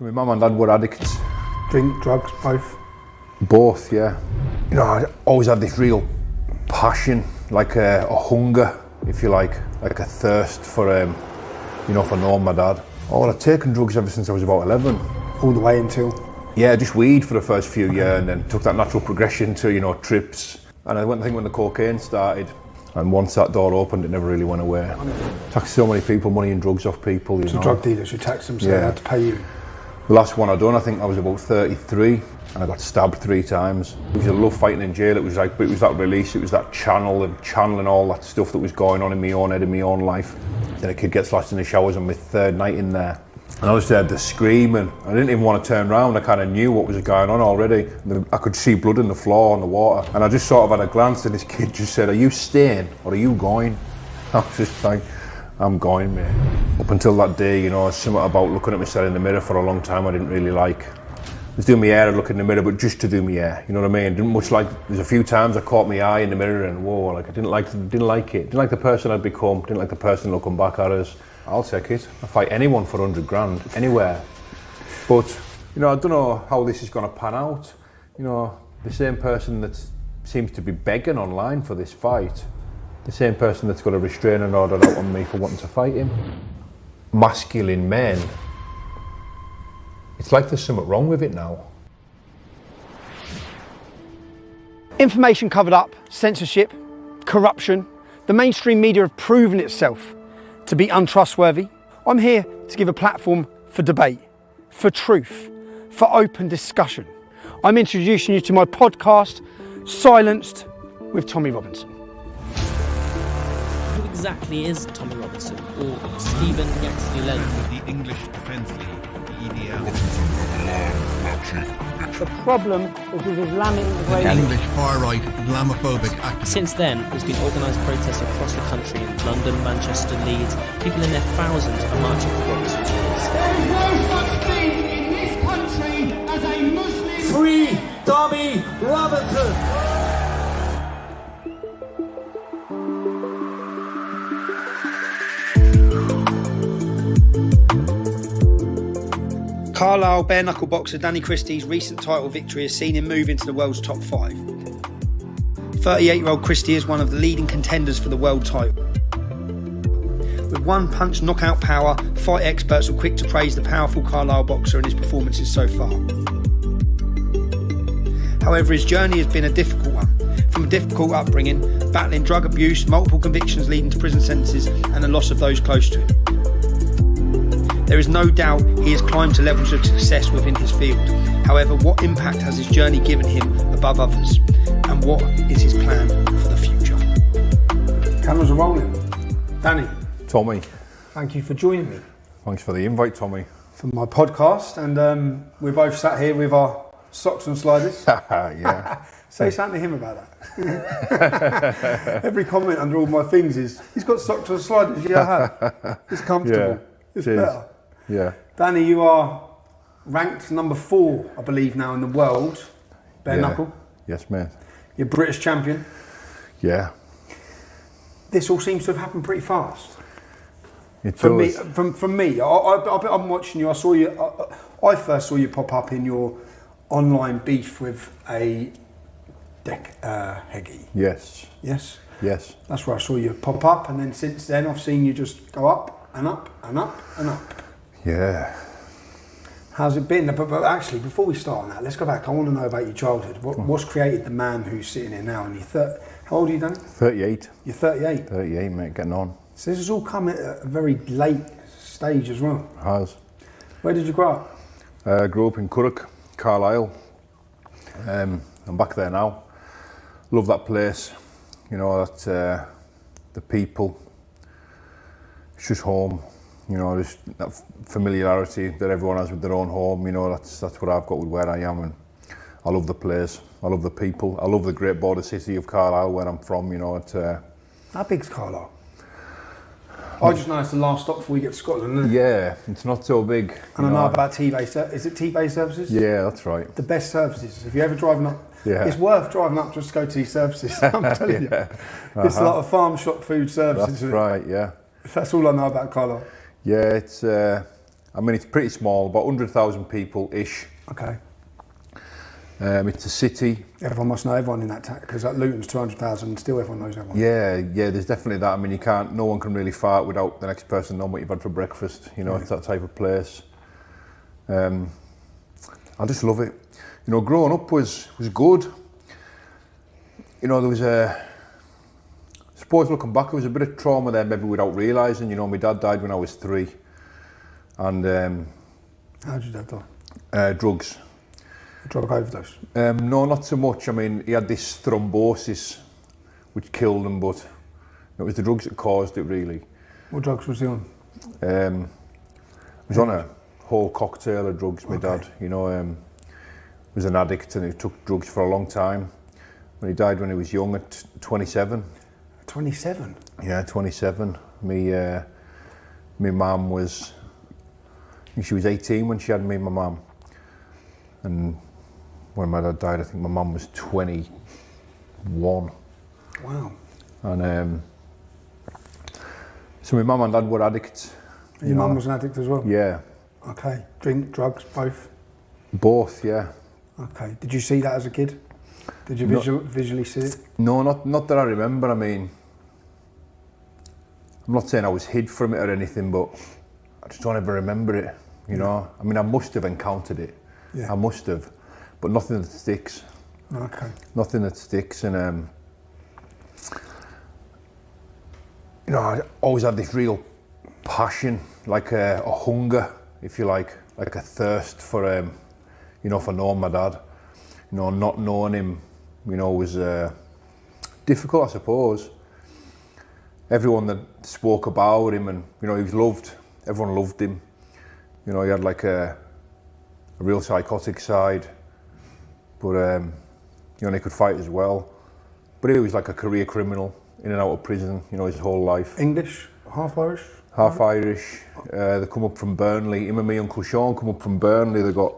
My mum and dad were addicts. Drink, drugs, both? Both, yeah. You know, I always had this real passion, like a hunger, if you like a thirst for, for knowing my dad. Oh, I'd taken drugs ever since I was about 11. All the way until? Yeah, just weed for the first few years, and then took that natural progression to, trips. And I think when the cocaine started, and once that door opened, it never really went away. Taxed so many people, money and drugs off people, So drug dealers who taxed them, so they had to pay you? The last one I done, I think I was about 33, and I got stabbed 3 times. It was a love fighting in jail. It was that release, it was that channeling all that stuff that was going on in my own head, in my own life. Then a kid gets lost in the showers on my 3rd night in there. And I was there, the screaming. I didn't even want to turn around. I kind of knew what was going on already. I could see blood in the floor and the water. And I just sort of had a glance, and this kid just said, "Are you staying or are you going?" I was just like, "I'm going, mate." Up until that day, something about looking at myself in the mirror for a long time I didn't really like. I was doing my hair, I'd look in the mirror, but just to do my hair, you know what I mean? Didn't much like. There's a few times I caught my eye in the mirror and whoa, like I didn't like it. Didn't like the person I'd become. Didn't like the person looking back at us. I'll take it. I'll fight anyone for 100 grand, anywhere. But, I don't know how this is going to pan out. The same person that seems to be begging online for this fight, the same person that's got a restraining order out on me for wanting to fight him. Masculine men. It's like there's something wrong with it now. Information covered up, censorship, corruption. The mainstream media have proven itself to be untrustworthy. I'm here to give a platform for debate, for truth, for open discussion. I'm introducing you to my podcast, Silenced with Tommy Robinson. Who exactly is Tommy Robinson, or Stephen Yaxley-Lennon? The English Defence League, the EDL. The problem is with Islamic The English far-right Islamophobic activists. Since then, there's been organised protests across the country in London, Manchester, Leeds. People in their thousands are marching for Robinson's cause. There is no such thing in this country as a Muslim. Free Tommy Robinson! Carlisle bare-knuckle boxer Danny Christie's recent title victory has seen him move into the world's top 5. 38-year-old Christie is one of the leading contenders for the world title. With one-punch knockout power, fight experts were quick to praise the powerful Carlisle boxer and his performances so far. However, his journey has been a difficult one. From a difficult upbringing, battling drug abuse, multiple convictions leading to prison sentences and the loss of those close to him. There is no doubt he has climbed to levels of success within his field. However, what impact has his journey given him above others? And what is his plan for the future? Cameras are rolling. Danny. Tommy. Thank you for joining me. Thanks for the invite, Tommy. For my podcast, and we're both sat here with our socks and sliders. Yeah. Say something to him about that. Every comment under all my things is, he's got socks and sliders, yeah, I have. It's comfortable. Yeah, it's it is. better. Yeah. Danny, you are ranked number 4, I believe, now in the world. Bare knuckle. Yes, mate. You're British champion. Yeah. This all seems to have happened pretty fast. It From me, does. from me, I'm watching you. I saw you. I first saw you pop up in your online beef with a Derek Heggie. Yes. Yes. Yes. That's where I saw you pop up, and then since then I've seen you just go up and up and up and up. Yeah. How's it been? But actually, before we start on that, let's go back. I want to know about your childhood. What's created the man who's sitting here now? And how old are you, Danny? 38. You're 38. 38, mate, getting on. So this has all come at a very late stage as well. It has. Where did you grow up? I grew up in Curragh, Carlisle. I'm back there now. Love that place. That the people. It's just home. Just that familiarity that everyone has with their own home. That's what I've got with where I am, and I love the place. I love the people. I love the great border city of Carlisle, where I'm from. How big's Carlisle? I just know it's the last stop before we get to Scotland, isn't it? Yeah, it's not so big. And I know about T-Base. Is it T-Base services? Yeah, that's right. The best services. If you're ever driving up, Yeah. it's worth driving up just to go to these services. I'm telling you. It's like a farm shop food services. That's right, yeah. That's all I know about Carlisle. Yeah, it's I mean, it's pretty small, about 100,000 people-ish. Okay. It's a city. Everyone must know everyone in that town, because like Luton's 200,000, still everyone knows everyone. Yeah, there's definitely that. I mean, no one can really fart without the next person knowing what you've had for breakfast. You know, It's that type of place. I just love it. You know, growing up was good. You know, there was I suppose looking back, there was a bit of trauma there, maybe without realising. You know, my dad died when I was 3. And How did your dad die? drugs. Drug overdose? No, not so much. I mean, he had this thrombosis which killed him, but it was the drugs that caused it, really. What drugs was he on? He was on a whole cocktail of drugs, my dad. You know, was an addict and he took drugs for a long time. When he died when he was young, at 27. 27? Yeah, 27. My mum was, I think she was 18 when she had me and my mum. And when my dad died, I think my mum was 21. Wow. And so my mum and dad were addicts. And your mum was an addict as well? Yeah. Okay. Drink, drugs, both? Both, yeah. Okay. Did you see that as a kid? Did you visually see it? No, not that I remember. I mean, I'm not saying I was hid from it or anything, but I just don't ever remember it, you know. I mean, I must have encountered it. Yeah. I must have, but nothing that sticks. Okay. Nothing that sticks, and you know, I always had this real passion, like a hunger, if you like a thirst for, you know, for knowing my dad. You know, not knowing him, you know, was difficult, I suppose. Everyone that spoke about him, and you know, he was loved. Everyone loved him. You know, he had like a real psychotic side, but you know, he could fight as well. But he was like a career criminal, in and out of prison, you know, his whole life. English, half Irish? Half Irish. They come up from Burnley. Him and my Uncle Sean come up from Burnley. They got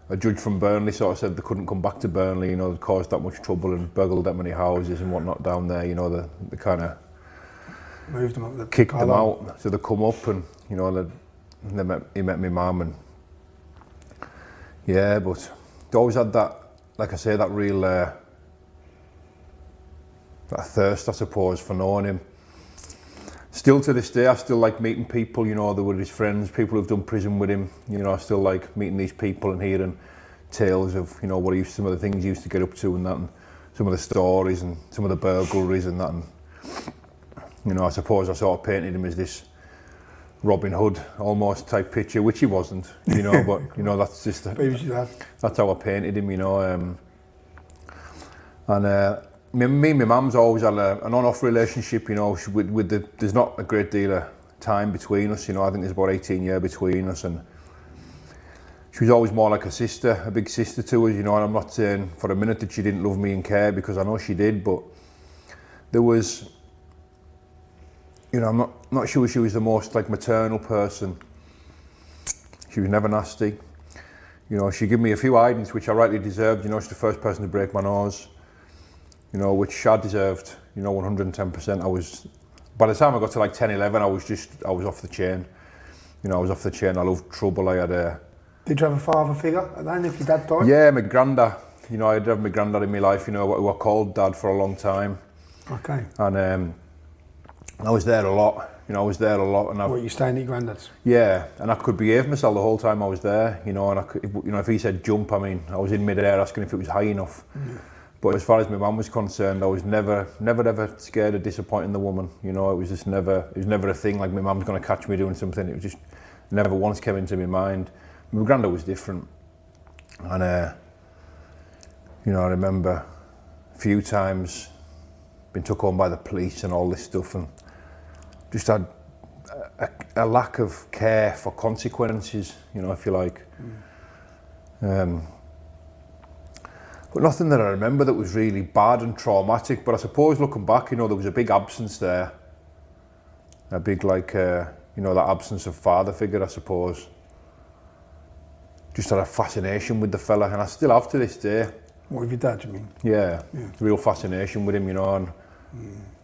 a judge from Burnley sort of said they couldn't come back to Burnley, you know, they'd caused that much trouble and burgled that many houses and whatnot down there, you know, they kind of moved them up, kicked them out. So they come up and, you know, he met my mum, and yeah, but they always had that, like I say, that real that thirst, I suppose, for knowing him. Still to this day, I still like meeting people, you know, they were his friends, people who've done prison with him. You know, I still like meeting these people and hearing tales of, you know, some of the things he used to get up to and that, and some of the stories and some of the burglaries and that. And, you know, I suppose I sort of painted him as this Robin Hood almost type picture, which he wasn't, you know, but, you know, that's just, that's how I painted him, you know. Me and my mum's always had an on-off relationship, you know, there's not a great deal of time between us, you know, I think there's about 18 years between us, and she was always more like a sister, a big sister to us, you know, and I'm not saying for a minute that she didn't love me and care, because I know she did, but there was, you know, I'm not sure she was the most like maternal person. She was never nasty. You know, she gave me a few hidings which I rightly deserved, you know, she's the first person to break my nose. You know, which I deserved, you know, 110%. By the time I got to like 10, 11, I was off the chain. You know, I was off the chain. I loved trouble. I had Did you have a father figure at then if your dad died? Yeah, my granddad. You know, I did have my granddad in my life, you know, who I called dad for a long time. Okay. And I was there a lot. You know, I was there a lot. And What, you staying at your granddad's? Yeah, and I could behave myself the whole time I was there, you know, and if he said jump, I mean, I was in mid-air asking if it was high enough. Mm. But as far as my mum was concerned, I was never ever scared of disappointing the woman. You know, it was never a thing like my mum's going to catch me doing something. It was just never once came into my mind. My granddad was different, and you know, I remember a few times being took home by the police and all this stuff, and just had a lack of care for consequences. You know, if you like. But nothing that I remember that was really bad and traumatic. But I suppose looking back, you know, there was a big absence there. A big, like, you know, that absence of father figure, I suppose. Just had a fascination with the fella, and I still have to this day. What with your dad, you mean? Yeah. Real fascination with him, you know, and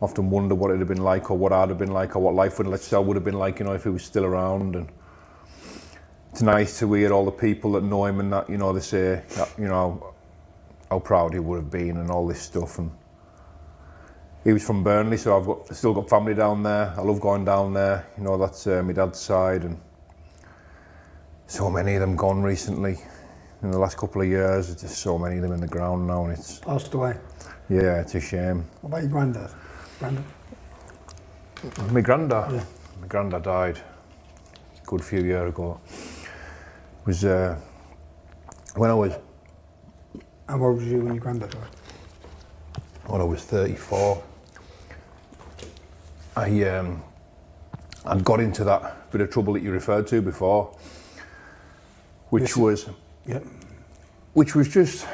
often wonder what it'd have been like, or what I'd have been like, or what life would have been like, you know, if he was still around. And it's nice to hear all the people that know him and that, you know, they say that, you know, how proud he would have been and all this stuff. And he was from Burnley, so I've still got family down there. I love going down there. You know, that's my dad's side, and so many of them gone recently. In the last couple of years, there's just so many of them in the ground now, and it's Passed away. yeah, it's a shame. What about your granddad? My granddad, Yeah. my granddad died a good few years ago. It was when I was How old was you when your granddad died? 34. I'd got into that bit of trouble that you referred to before, which was just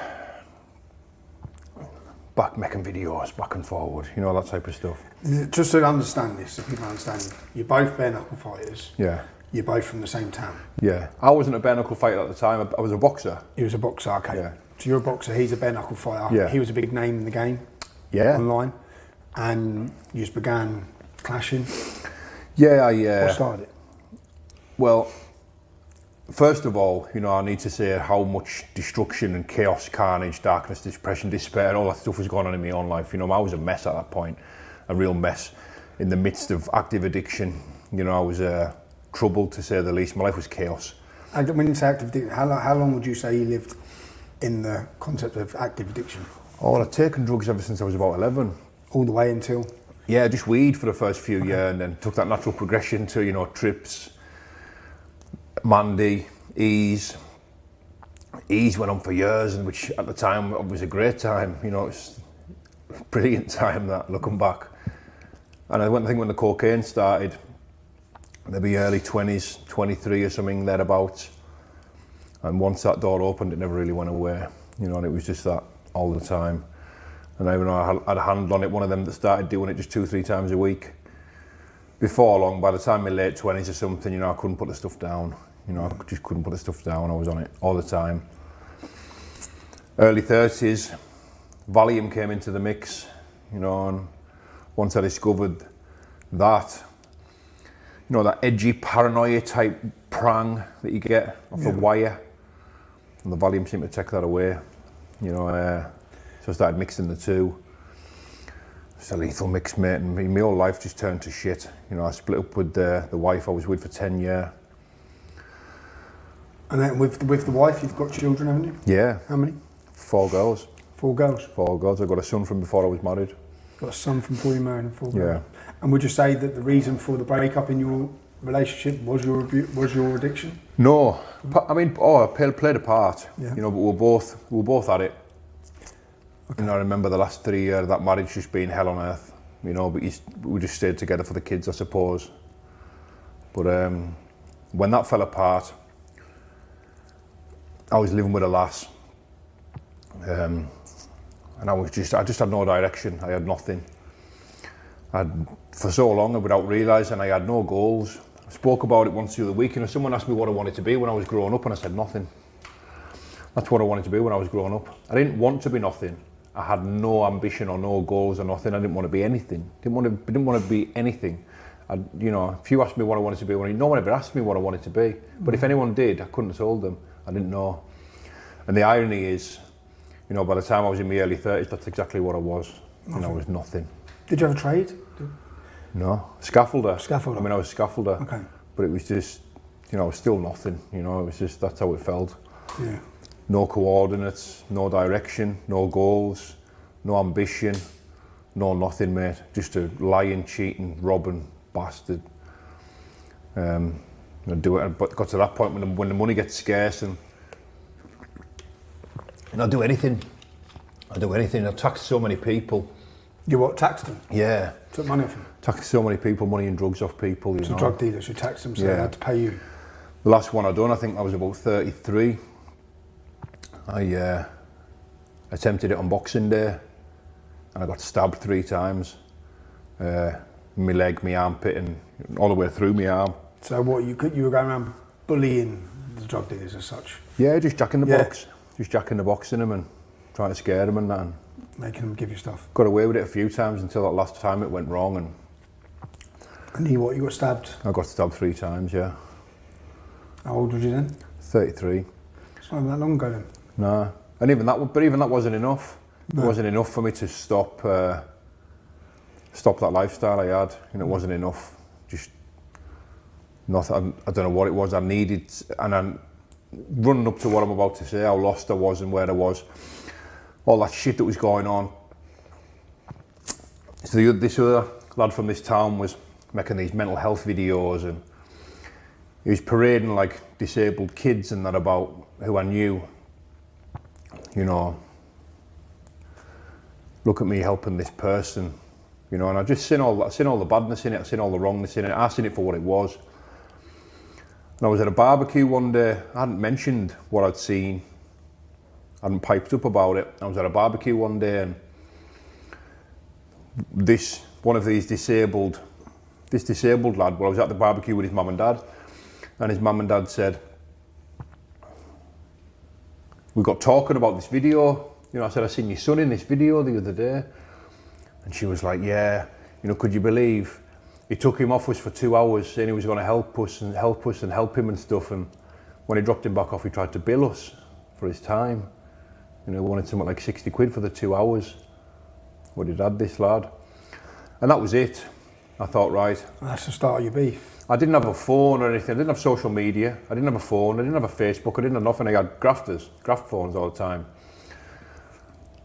making videos back and forward, you know, that type of stuff. Just to understand this, so people understand, you're both bare knuckle fighters. Yeah. You're both from the same town. Yeah. I wasn't a bare knuckle fighter at the time. I was a boxer. He was a boxer, okay. Yeah. So you're a boxer, he's a bare knuckle fighter. Yeah. He was a big name in the game. Yeah. Online. And you just began clashing. Yeah, What started it? Well, first of all, you know, I need to say how much destruction and chaos, carnage, darkness, depression, despair, all that stuff was going on in my own life. You know, I was a mess at that point, a real mess in the midst of active addiction. You know, I was troubled, to say the least. My life was chaos. And when you say active addiction, how long would you say you lived in the concept of active addiction? Oh, I'd taken drugs ever since I was about 11. All the way until? Yeah, just weed for the first few years, and then took that natural progression to, you know, trips, Mandy, Ease. Ease went on for years, and which at the time was a great time. You know, it's a brilliant time, that, looking back. And I think when the cocaine started, maybe early 20s, 23 or something, thereabouts. And once that door opened, it never really went away. You know, and it was just that all the time. And I had a hand on it, one of them that started doing it just 2-3 times a week. Before long, by the time my late 20s or something, you know, I couldn't put the stuff down. You know, I just couldn't put the stuff down. I was on it all the time. Early 30s, Valium came into the mix, you know, and once I discovered that, you know, that edgy paranoia type prang that you get off a wire, and the Valium seemed to take that away, you know. So I started mixing the two. It's a lethal mix, mate, and my whole life just turned to shit. You know, I split up with the wife I was with for 10 years. And then with the wife, you've got children, haven't you? Yeah. How many? 4 girls. 4 girls? 4 girls. I got a son from before I was married. Got a son from before you married and 4 girls. Yeah. And would you say that the reason for the breakup in your relationship was your addiction? No. I mean, I played a part. Yeah. You know, but we were both at it. Okay. You know, I remember the last 3 years of that marriage just being hell on earth. You know, but we just stayed together for the kids, I suppose. But when that fell apart, I was living with a lass, and I just had no direction. I had nothing. For so long, without realising, I had no goals. I spoke about it once the other week, and someone asked me what I wanted to be when I was growing up, and I said nothing. That's what I wanted to be when I was growing up. I didn't want to be nothing. I had no ambition or no goals or nothing. I didn't want to be anything. Didn't want to be anything. You know, if you asked me what I wanted to be, no one ever asked me what I wanted to be. But if anyone did, I couldn't have told them. I didn't know. And the irony is, you know, by the time I was in my early 30s, that's exactly what I was. You know, I was nothing. Did you have a trade? No, scaffolder. Scaffolder. I mean, I was scaffolder. Okay. But it was just, you know, I was still nothing. You know, it was just, that's how it felt. Yeah. No coordinates, no direction, no goals, no ambition, no nothing, mate. Just a lying, cheating, robbing bastard. But got to that point when the money gets scarce, and I'll do anything. I've taxed so many people. You what, taxed them? Yeah. Took money off them? Taxed so many people, money and drugs off people, you So know. drug dealers, you taxed them, so they had to pay you. The last one I done, I think I was about 33. I attempted it on Boxing Day, and I got stabbed 3 times. My leg, my armpit, and all the way through my arm. So what, you were going around bullying the drug dealers as such? Yeah, just jacking the box. Just jacking the box in them and trying to scare them and that. And making them give you stuff? Got away with it a few times until that last time it went wrong. And you got stabbed? I got stabbed 3 times, yeah. How old was you then? 33. It's not that long ago then. No, and even that wasn't enough. No. It wasn't enough for me to stop that lifestyle I had. You know, it wasn't enough. Just nothing. I don't know what it was. I needed, and I'm running up to what I'm about to say. How lost I was and where I was. All that shit that was going on. So this other lad from this town was making these mental health videos, and he was parading like disabled kids and that about who I knew. You know, look at me helping this person, you know, and I just seen all the badness in it, I seen all the wrongness in it, I seen it for what it was. And I was at a barbecue one day, I hadn't mentioned what I'd seen, I hadn't piped up about it. I was at a barbecue one day, and this disabled lad, well, I was at the barbecue with his mum and dad, and his mum and dad said, we got talking about this video. You know, I said, I seen your son in this video the other day. And she was like, yeah, you know, could you believe he took him off us for 2 hours saying he was going to help us and help him and stuff. And when he dropped him back off, he tried to bill us for his time. You know, he wanted something like 60 quid for the 2 hours. What he'd had, this lad. And that was it. I thought, right. That's the start of your beef. I didn't have a phone or anything. I didn't have social media. I didn't have a phone. I didn't have a Facebook. I didn't have nothing. I had graft phones all the time.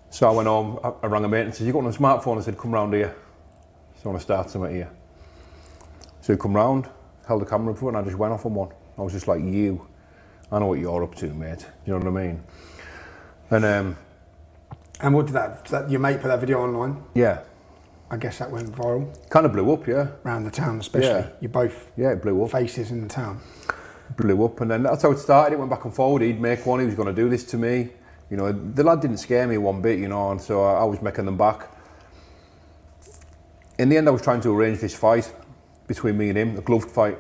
So I went home. I rang a mate and said, "You got on a smartphone?" I said, "Come round here. So I want to start something here." So he come round, held the camera up for it, and I just went off on one. I was just like, "You, I know what you're up to, mate." You know what I mean? And what did that your mate put that video online? Yeah. I guess that went viral. Kind of blew up, yeah. Around the town, especially. Yeah. You both. Yeah, it blew up. Faces in the town. Blew up, and then that's how it started. It went back and forward. He'd make one. He was going to do this to me. You know, the lad didn't scare me one bit, you know, and so I was making them back. In the end, I was trying to arrange this fight between me and him, a gloved fight,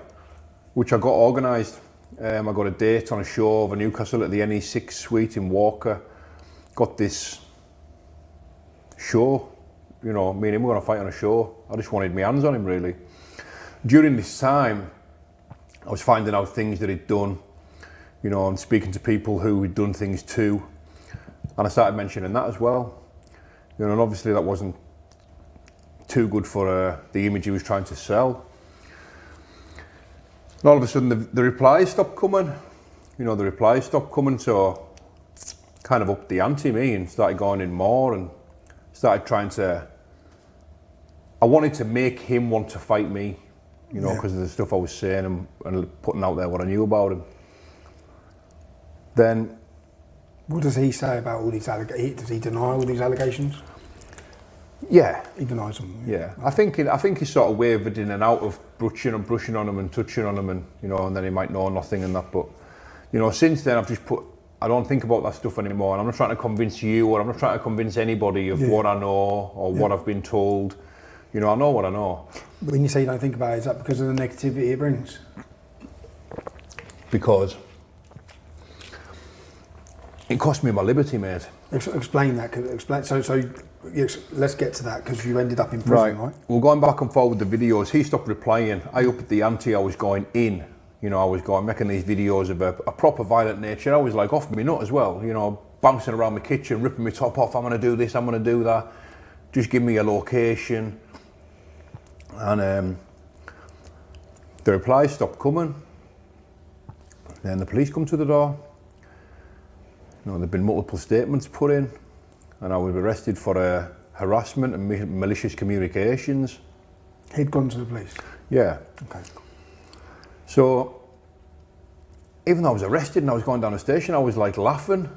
which I got organised. I got a date on a show over Newcastle at the NE6 suite in Walker. Got this show. You know, me and him were going to fight on a show. I just wanted my hands on him, really. During this time, I was finding out things that he'd done, you know, and speaking to people who he'd done things to. And I started mentioning that as well. You know, and obviously that wasn't too good for the image he was trying to sell. And all of a sudden, the replies stopped coming. You know, the replies stopped coming, so kind of upped the ante me and started going in more and started trying to... I wanted to make him want to fight me, you know, because of the stuff I was saying and putting out there what I knew about him. Then... What does he say about all these allegations? Does he deny all these allegations? Yeah. He denies them. Yeah. I think he sort of wavered in and out of brushing on him and touching on him, and, you know, and then he might know nothing and that. But, you know, since then I don't think about that stuff anymore, and I'm not trying to convince you, or I'm not trying to convince anybody of what I know or what I've been told. You know, I know what I know. When you say you don't think about it, is that because of the negativity it brings? Because it cost me my liberty, mate. Explain that. Let's get to that, because you ended up in prison, right? Well, going back and forward with the videos, he stopped replying. I upped the ante. I was going in. You know, I was making these videos of a proper violent nature. I was like off my nut as well. You know, bouncing around the kitchen, ripping my top off. I'm going to do this. I'm going to do that. Just give me a location. And the replies stopped coming. Then the police come to the door. You know, there've been multiple statements put in, and I was arrested for harassment and malicious communications. He'd gone to the police? Yeah. Okay. So, even though I was arrested and I was going down the station, I was like laughing,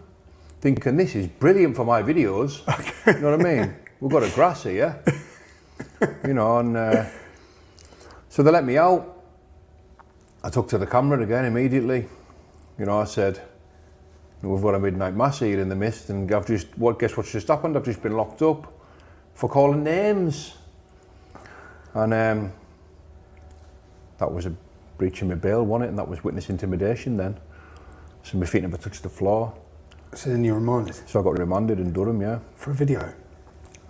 thinking, this is brilliant for my videos. Okay. You know what I mean? We've got a grass here. You know, and so they let me out. I took to the camera again immediately. You know, I said, we've got a midnight mass here in the mist, and guess what's just happened? I've just been locked up for calling names. And that was a breach of my bail, wasn't it? And that was witness intimidation then. So my feet never touched the floor. So then you were remanded? So I got remanded in Durham, yeah. For a video?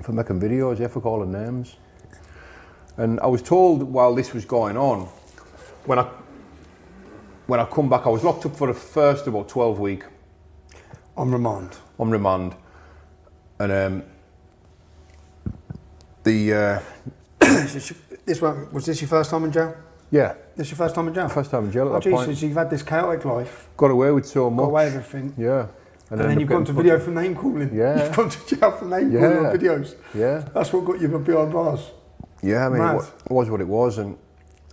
For making videos, yeah, for calling names. And I was told while this was going on, when when I come back, I was locked up for the first about 12 week On remand. on remand, and the Was this your first time in jail? yeah, This your first time in jail? first time in jail Oh, at that point. Jesus, you've had this chaotic life, Got away with so much. got away with everything, Yeah, and then ended you've up gone to getting video for name calling. Yeah. You've gone to jail for name calling on videos. Yeah. That's what got you behind bars. Yeah, I mean, Mad. it was what it was, and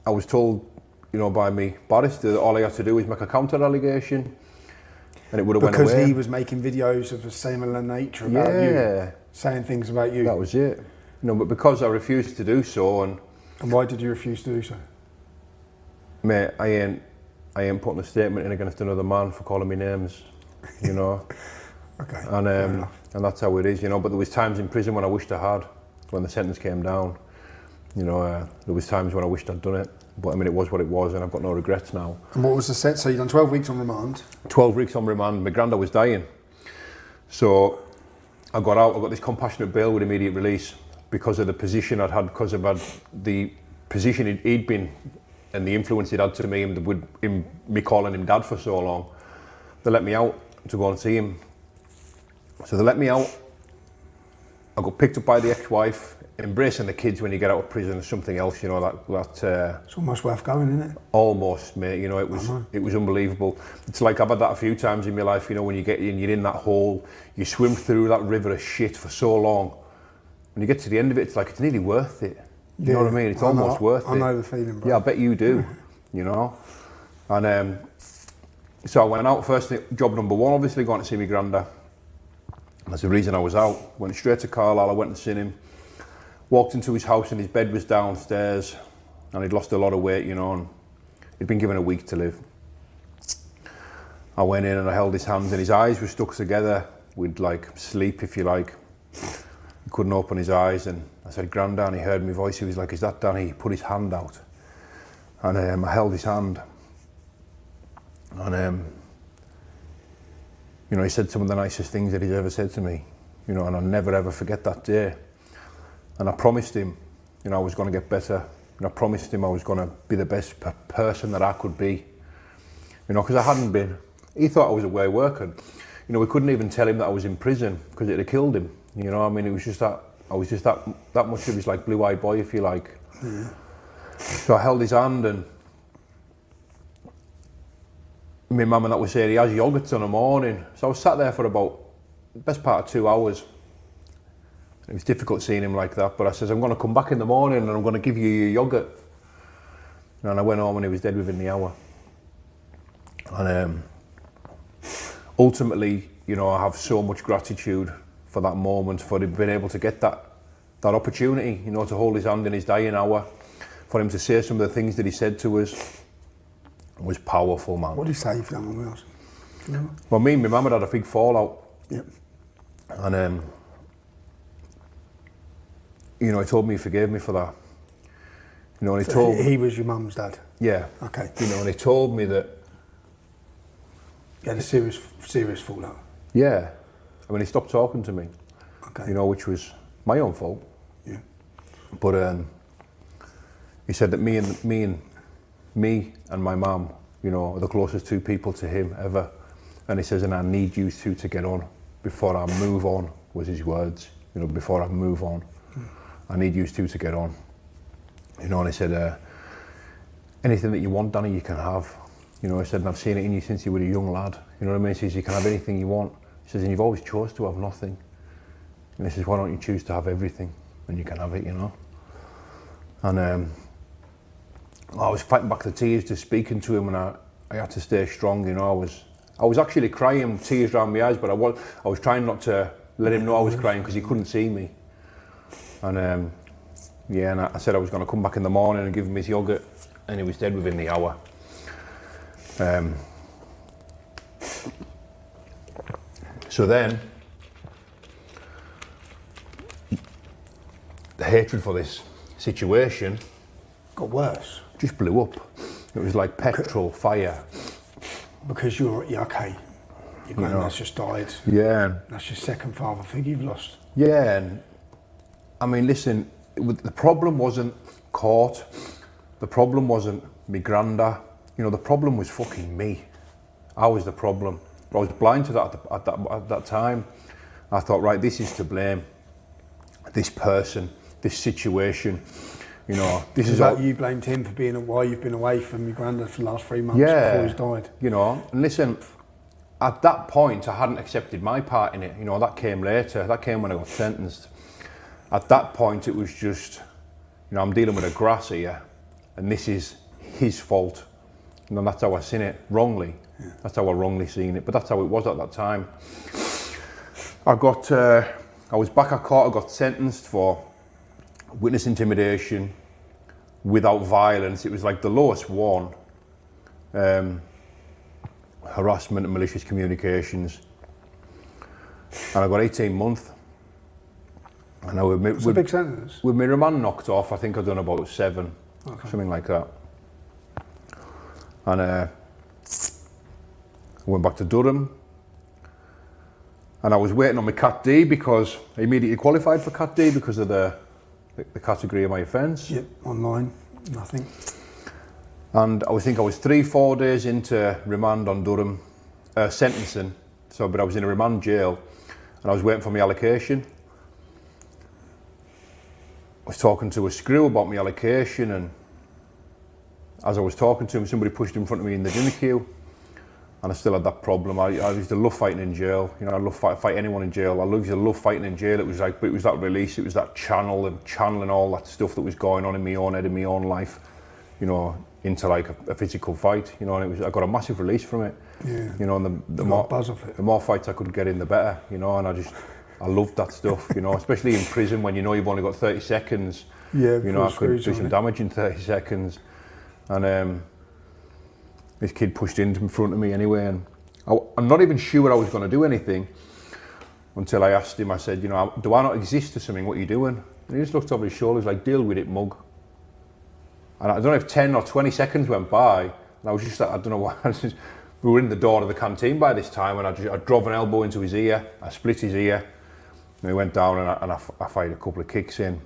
I was told, you know, by me barrister that all I had to do was make a counter allegation, and it would have went away. Because he was making videos of a similar nature about you, saying things about you. That was it. You know, but because I refused to do so, and why did you refuse to do so? mate, I ain't putting a statement in against another man for calling me names, you know. Okay. And that's how it is, you know. But there was times in prison when I wished I had, when the sentence came down. You know, there was times when I wished I'd done it. But I mean, it was what it was, and I've got no regrets now. And what was the set? So you done 12 weeks on remand. 12 weeks on remand. My granda was dying, so I got out. I got this compassionate bail with immediate release because of the position I'd had, because I've had the position he'd been and the influence he'd had to me, and with him, me calling him dad for so long. They let me out to go and see him. So they let me out. I got picked up by the ex-wife. Embracing the kids when you get out of prison is something else, you know. It's almost worth going, isn't it? Almost, mate. You know, it was unbelievable. It's like I've had that a few times in my life. You know, when you get in, you're in that hole, you swim through that river of shit for so long. When you get to the end of it, it's like it's nearly worth it. You know what I mean? It's almost worth it. I know the feeling, bro. Yeah, I bet you do. You know, and so I went out. First thing, job number one, obviously going to see my granda. That's the reason I was out. Went straight to Carlisle. I went and seen him. Walked into his house and his bed was downstairs, and he'd lost a lot of weight, you know, and he'd been given a week to live. I went in and I held his hands, and his eyes were stuck together with like sleep, if you like. He couldn't open his eyes, and I said, "Grandad," and he heard my voice. He was like, "Is that Danny?" He put his hand out, and I held his hand, and you know, he said some of the nicest things that he's ever said to me, you know, and I'll never ever forget that day. And I promised him, you know, I was going to get better. And I promised him I was going to be the best person that I could be. You know, because I hadn't been. He thought I was away working. You know, we couldn't even tell him that I was in prison because it'd have killed him. You know, I mean, it was just that, I was just that much of his like blue-eyed boy, if you like. Yeah. So I held his hand, and my mum and that was saying he has yogurts in the morning. So I was sat there for about the best part of 2 hours. It was difficult seeing him like that, but I says, I'm going to come back in the morning and I'm going to give you your yogurt. And I went home and he was dead within the hour. And ultimately, you know, I have so much gratitude for that moment, for him being able to get that opportunity, you know, to hold his hand in his dying hour, for him to say some of the things that he said to us. It was powerful, man. What did he say, if you don't mind me asking? Well, me and my mum had a big fallout. Yep. And you know, he told me he forgave me for that. You know, and he was your mum's dad? Yeah. Okay. You know, and he told me that... You had a serious fallout? Yeah. I mean, he stopped talking to me. Okay. You know, which was my own fault. Yeah. But he said that me and my mum, you know, are the closest two people to him ever. And he says, and I need you two to get on before I move on, was his words. You know, before I move on. I need you two to get on. You know, and he said, anything that you want, Danny, you can have. You know, he said, and I've seen it in you since you were a young lad. You know what I mean? He says, you can have anything you want. He says, and you've always chose to have nothing. And he says, why don't you choose to have everything? And you can have it, you know. And I was fighting back the tears, just speaking to him, and I had to stay strong, you know. I was actually crying, tears around my eyes, but I was trying not to let him know I was crying because he couldn't see me. And yeah, and I said I was going to come back in the morning and give him his yogurt, and he was dead within the hour. So then, the hatred for this situation got worse. Just blew up. It was like petrol, fire. Because okay. Your granddad's just died. Yeah. That's your second father figure you've lost. Yeah, and I mean, listen, the problem wasn't court. The problem wasn't my granda. you know, the problem was fucking me. I was the problem. I was blind to that at that time. I thought, right, this is to blame. This person, this situation, you know, this is all. You blamed him for being why you've been away from your granddad for the last 3 months before he's died. You know, and listen, at that point, I hadn't accepted my part in it. You know, that came later. That came when I got sentenced. At that point, it was just, you know, I'm dealing with a grass here, and this is his fault. You know, that's how I seen it, wrongly. Yeah. That's how I wrongly seen it, but that's how it was at that time. I was back at court. I got sentenced for witness intimidation without violence. It was like the lowest one. Harassment and malicious communications. And I got 18 months. And I It's a big sentence. With my remand knocked off, I think I've done about 7, something like that. And I went back to Durham. And I was waiting on my Cat D because I immediately qualified for Cat D because of the category of my offence. Yep, online, nothing. And I think I was 3-4 days into remand on Durham, sentencing. But I was in a remand jail and I was waiting for my allocation. I was talking to a screw about my allocation, and as I was talking to him, somebody pushed in front of me in the dinner queue. And I still had that problem. I used to love fighting in jail. You know, I love fight anyone in jail. I used to love fighting in jail. It was like, but it was that release. It was that channeling all that stuff that was going on in my own head, in my own life. You know, into like a physical fight. You know, and I got a massive release from it. Yeah. You know, and the more fights I could get in, the better. You know, and I loved that stuff. You know, especially in prison when you know you've only got 30 seconds. Yeah. You know, I could do some damage in 30 seconds, and. This kid pushed in front of me anyway, and I'm not even sure I was going to do anything until I asked him. I said, you know, do I not exist to something? What are you doing? And he just looked over his shoulders like, deal with it, mug. And I don't know if 10 or 20 seconds went by, and I was just like, I don't know why. We were in the door of the canteen by this time, and I drove an elbow into his ear. I split his ear, and he went down, and I fired a couple of kicks in.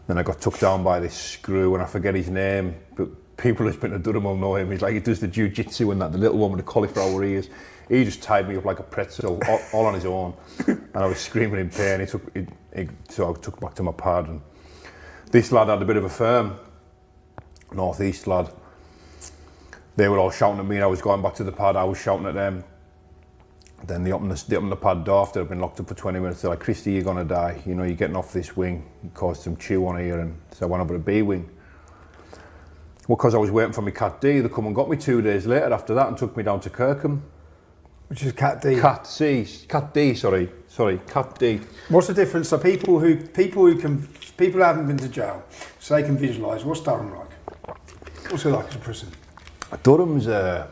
Then I got took down by this screw, and I forget his name, but people who's been to Durham will know him. He's like, he does the jiu-jitsu and that, the little one with the cauliflower ears. He just tied me up like a pretzel, all on his own. And I was screaming in pain. So I took back to my pad. And this lad had a bit of a firm, northeast lad. They were all shouting at me, and I was going back to the pad. I was shouting at them. Then they opened the pad door after I'd been locked up for 20 minutes. They're like, Christie, you're gonna die. You know, you're getting off this wing. You caused some chew on here. And so I went over to B wing. Well, because I was waiting for my Cat D, they come and got me 2 days later after that and took me down to Kirkham. Which is Cat D? Cat D, sorry, Cat D. What's the difference? So people who haven't been to jail, so they can visualise, what's Durham like? What's it like as a prison? Durham's, I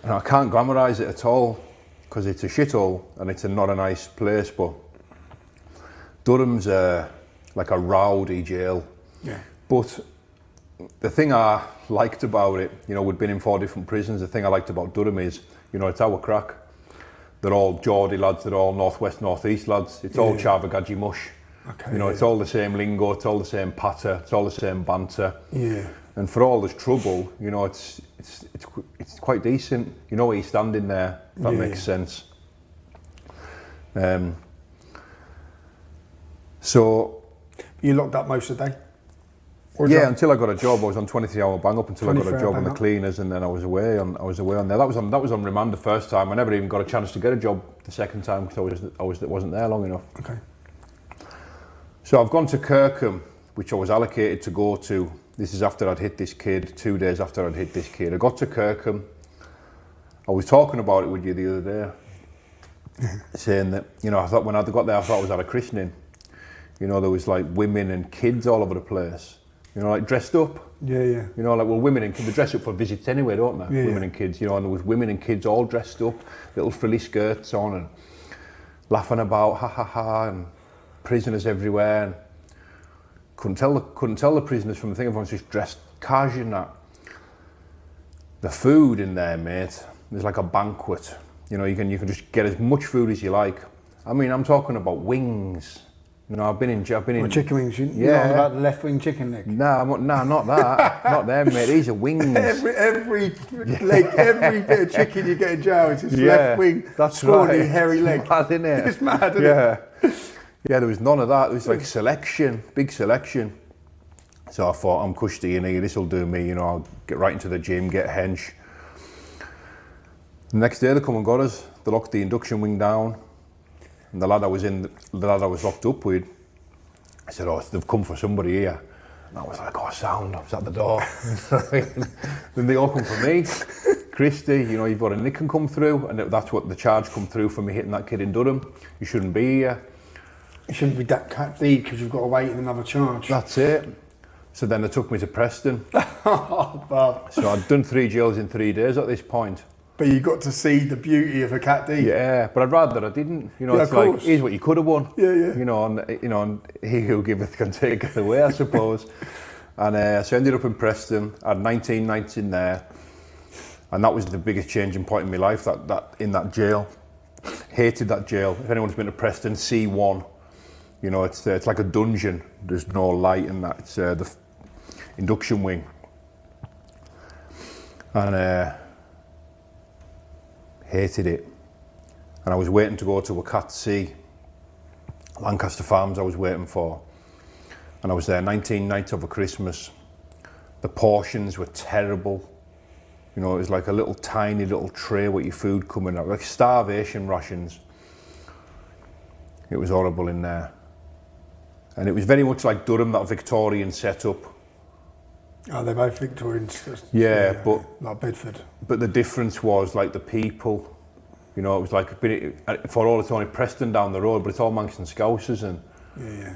can't glamourise it at all, because it's a shithole and it's not a nice place, but Durham's like a rowdy jail. Yeah. But the thing I liked about it, you know, we'd been in 4 different prisons. The thing I liked about Durham is, you know, it's our crack. They're all Geordie lads, they're all northwest, northeast lads. It's all Chavagaji mush. Okay, you know, it's all the same lingo, it's all the same patter, it's all the same banter. Yeah. And for all this trouble, you know, it's quite decent. You know where you're standing there. That makes sense. So you locked up most of the day? Until I got a job. I was on 23-hour bang up until I got a job on the cleaners, and then I was away on there. That was on remand the first time. I never even got a chance to get a job the second time because I wasn't there long enough. Okay. So I've gone to Kirkham, which I was allocated to go to. This is after I'd hit this kid, 2 days after I'd hit this kid. I got to Kirkham. I was talking about it with you the other day, saying that, you know, I thought when I got there, I thought I was at a christening. You know, there was like women and kids all over the place. You know, like dressed up. Yeah. You know, like, well, women and kids, they dress up for visits anyway, don't they? Yeah, women and kids, you know, and there was women and kids all dressed up, little frilly skirts on and laughing about, ha ha ha, and prisoners everywhere. And couldn't tell the prisoners from the thing, everyone's just dressed casual and that. The food in there, mate, there's like a banquet. You know, you can just get as much food as you like. I mean, I'm talking about wings, You know, I've been in. Well, chicken wings, you're Yeah. not about the left wing chicken leg. Nah, not that. Not them, mate. These are wings. Every leg, every bit of chicken you get in jail is his left wing, that's scrawny, right. hairy leg. It's mad, isn't it? It's mad, isn't it? Yeah, there was none of that. It was like selection, big selection. So I thought, I'm Christie in here, this will do me, you know, I'll get right into the gym, get hench. The next day they come and got us, they locked the induction wing down, and the lad I was locked up with, I said, oh, they've come for somebody here. And I was like, oh, sound, I was at the door. Then they all come for me. Christie, you know, you've got a nicking come through, and that's what the charge come through for me hitting that kid in Durham. You shouldn't be here. It shouldn't be that cat deed because you've got to wait another charge. That's it. So then they took me to Preston. Oh, Bob. So I'd done 3 jails in 3 days at this point. But you got to see the beauty of a cat deed. Yeah, but I'd rather I didn't. You know, Yeah, it's of like, course. here's what you could have won. Yeah, yeah. You know, and he who giveth can take it away, I suppose. And so I ended up in Preston. I had 19 nights in there, and that was the biggest changing point in my life. That in that jail, hated that jail. If anyone's been to Preston, C1. You know, it's like a dungeon. There's no light in that. It's the induction wing, and hated it. And I was waiting to go to a Cat C, Lancaster Farms I was waiting for. And I was there 19 nights over Christmas. The portions were terrible. You know, it was like a little tiny little tray with your food coming out, like starvation rations. It was horrible in there. And it was very much like Durham, that Victorian setup. Oh, they're both Victorians. Yeah, but like Bedford. But the difference was like the people. You know, it was like for all it's only Preston down the road, but it's all Manx and Scousers, and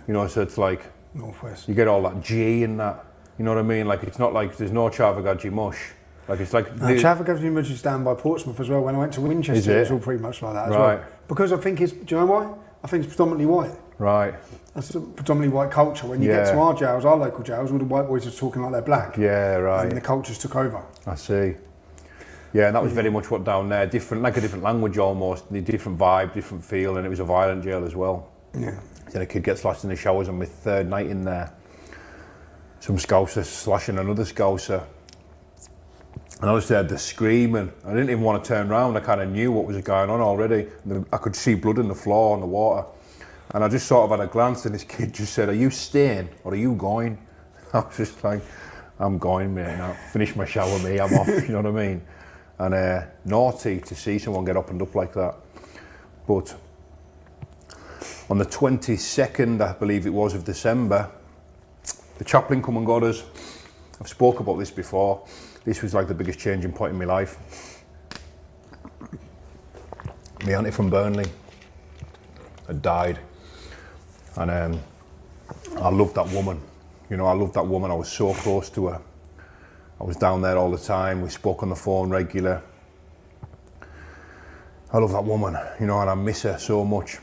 you know, so it's like Northwest. You get all that G in that. You know what I mean? Like it's not like there's no Chavagaji mush. Like it's like Chavagaji mush is down by Portsmouth as well. When I went to Winchester, it's all pretty much like that as well. Because I think it's. Do you know why? I think it's predominantly white. Right. That's a predominantly white culture. When you get to our jails, our local jails, all the white boys are talking like they're black. Yeah, right. And the cultures took over. I see. Yeah, and that was very much what down there, different, like a different language almost, the different vibe, different feel, and it was a violent jail as well. Yeah. Then a kid gets slashed in the showers on my 3rd night in there. Some Scouser slashing another Scouser. And I just heard the screaming. I didn't even want to turn around. I kind of knew what was going on already. I could see blood in the floor and the water. And I just sort of had a glance, and this kid just said, "Are you staying or are you going?" I was just like, "I'm going, mate. Now finish my shower, me. I'm off." You know what I mean? And naughty to see someone get opened up like that. But on the 22nd, I believe it was, of December, the chaplain come and got us. I've spoke about this before. This was like the biggest changing point in my life. My auntie from Burnley had died. And I loved that woman. You know, I loved that woman. I was so close to her. I was down there all the time. We spoke on the phone regular. I love that woman, you know, and I miss her so much.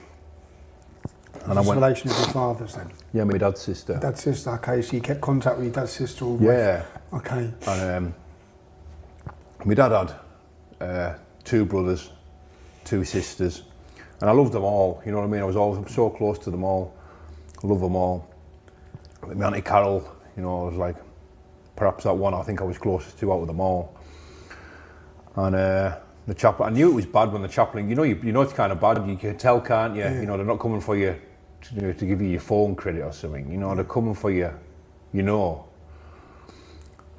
And What's the relation with your father's then? Yeah, my dad's sister. Dad's sister, okay, so you kept contact with your dad's sister all Yeah. Okay. And my dad had 2 brothers, 2 sisters, and I loved them all, you know what I mean? I was always so close to them all. I love them all. With my Auntie Carol, you know, I was like, perhaps that one I think I was closest to out of them all. And the chaplain, I knew it was bad when the chaplain, you know it's kind of bad, you can tell, can't you? Yeah. You know, they're not coming for you to give you your phone credit or something, you know, they're coming for you, you know.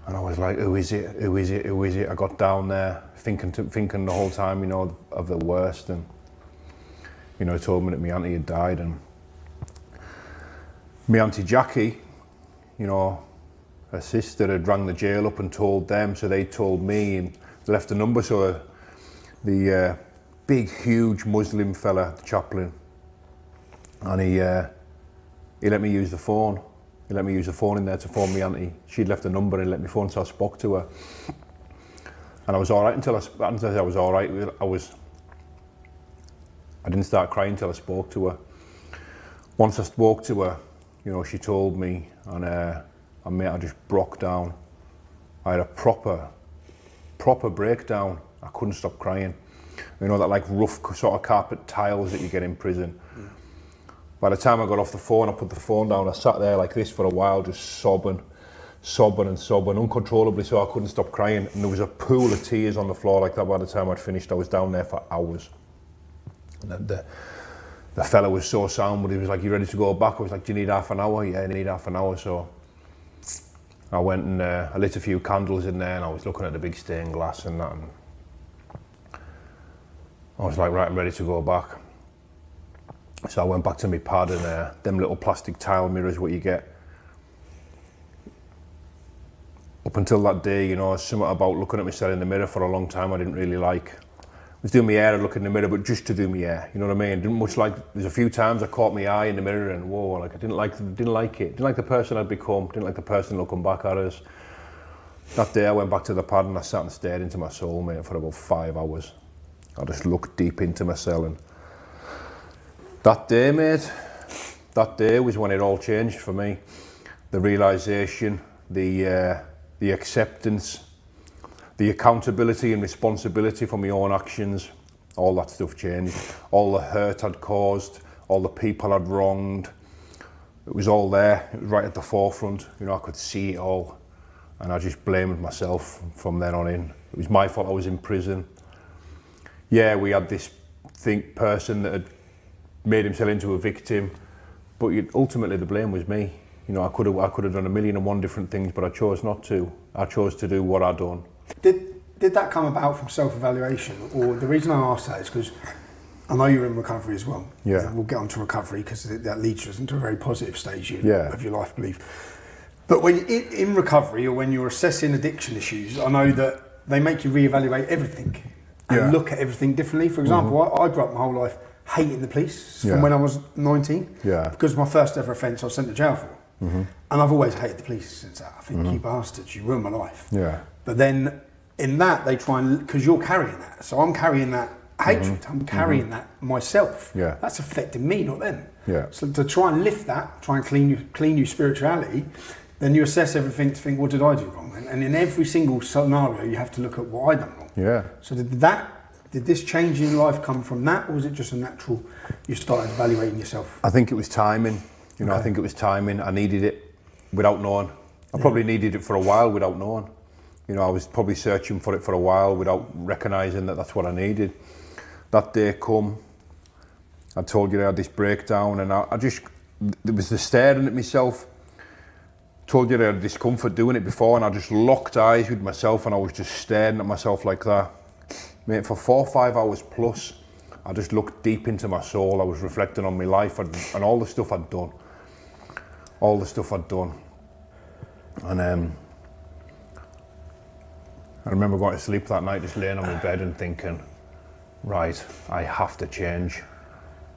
And I was like, who is it? Who is it? Who is it? I got down there thinking the whole time, you know, of the worst, and you know, told me that my auntie had died, and my auntie Jackie, you know, her sister had rang the jail up and told them, so they told me, and they left a number, so the big, huge Muslim fella, the chaplain, and he let me use the phone. He let me use the phone in there to phone my auntie. She'd left a number and let me phone, so I spoke to her. And I was all right until I was all right. I didn't start crying until I spoke to her. Once I spoke to her, you know, she told me, and I just broke down. I had a proper breakdown. I couldn't stop crying. You know, that like rough sort of carpet tiles that you get in prison. By the time I got off the phone, I put the phone down, I sat there like this for a while, just sobbing uncontrollably, so I couldn't stop crying. And there was a pool of tears on the floor like that by the time I'd finished. I was down there for hours. And the fella was so sound, but he was like, "You ready to go back?" I was like, "Do you need half an hour?" "Yeah, I need half an hour." So I went and I lit a few candles in there, and I was looking at the big stained glass and that. And I was like, right, I'm ready to go back. So I went back to my pad, and them little plastic tile mirrors what you get. Up until that day, you know, something about looking at myself in the mirror for a long time I didn't really like. I was doing my hair and looking in the mirror, but just to do my hair, you know what I mean? Didn't much like. There's a few times I caught my eye in the mirror and whoa, like I didn't like it. Didn't like the person I'd become. Didn't like the person looking back at us. That day I went back to the pad and I sat and stared into my soul, mate, for about 5 hours. I just looked deep into myself, and that day, mate, that day was when it all changed for me. The realisation, the acceptance, the accountability and responsibility for my own actions, all that stuff changed. All the hurt I'd caused, all the people I'd wronged, it was all there. It was right at the forefront. You know, I could see it all, and I just blamed myself from then on in. It was my fault I was in prison. Yeah, we had this person that had made himself into a victim, but ultimately the blame was me. You know, I could have done 1,001 different things, but I chose not to. I chose to do what I'd done. Did that come about from self-evaluation? Or the reason I ask that is because I know you're in recovery as well. Yeah. We'll get on to recovery because that leads us into a very positive stage of your life, I believe. But when in recovery, or when you're assessing addiction issues, I know that they make you reevaluate everything and look at everything differently. For example, I grew up my whole life hating the police from when I was 19. Yeah. Because my first ever offence I was sent to jail for. And I've always hated the police since that. I think, you bastards, you ruined my life. Yeah. But then in that, they try and, because you're carrying that. So I'm carrying that hatred, I'm carrying that myself. Yeah. That's affecting me, not them. Yeah. So to try and lift that, try and clean your spirituality, then you assess everything to think, what did I do wrong? And in every single scenario, you have to look at what I done wrong. Yeah. So did this change in life come from that, or was it just a natural, you started evaluating yourself? I think it was timing. You know, I think it was timing. I needed it without knowing. I probably needed it for a while without knowing. You know, I was probably searching for it for a while without recognising that that's what I needed. That day come, I told you I had this breakdown, and I just, there was the staring at myself. Told you I had discomfort doing it before, and I just locked eyes with myself, and I was just staring at myself like that. Mate, for 4 or 5 hours plus, I just looked deep into my soul. I was reflecting on my life and all the stuff I'd done. All the stuff I'd done. And I remember going to sleep that night, just laying on my bed and thinking, right, I have to change.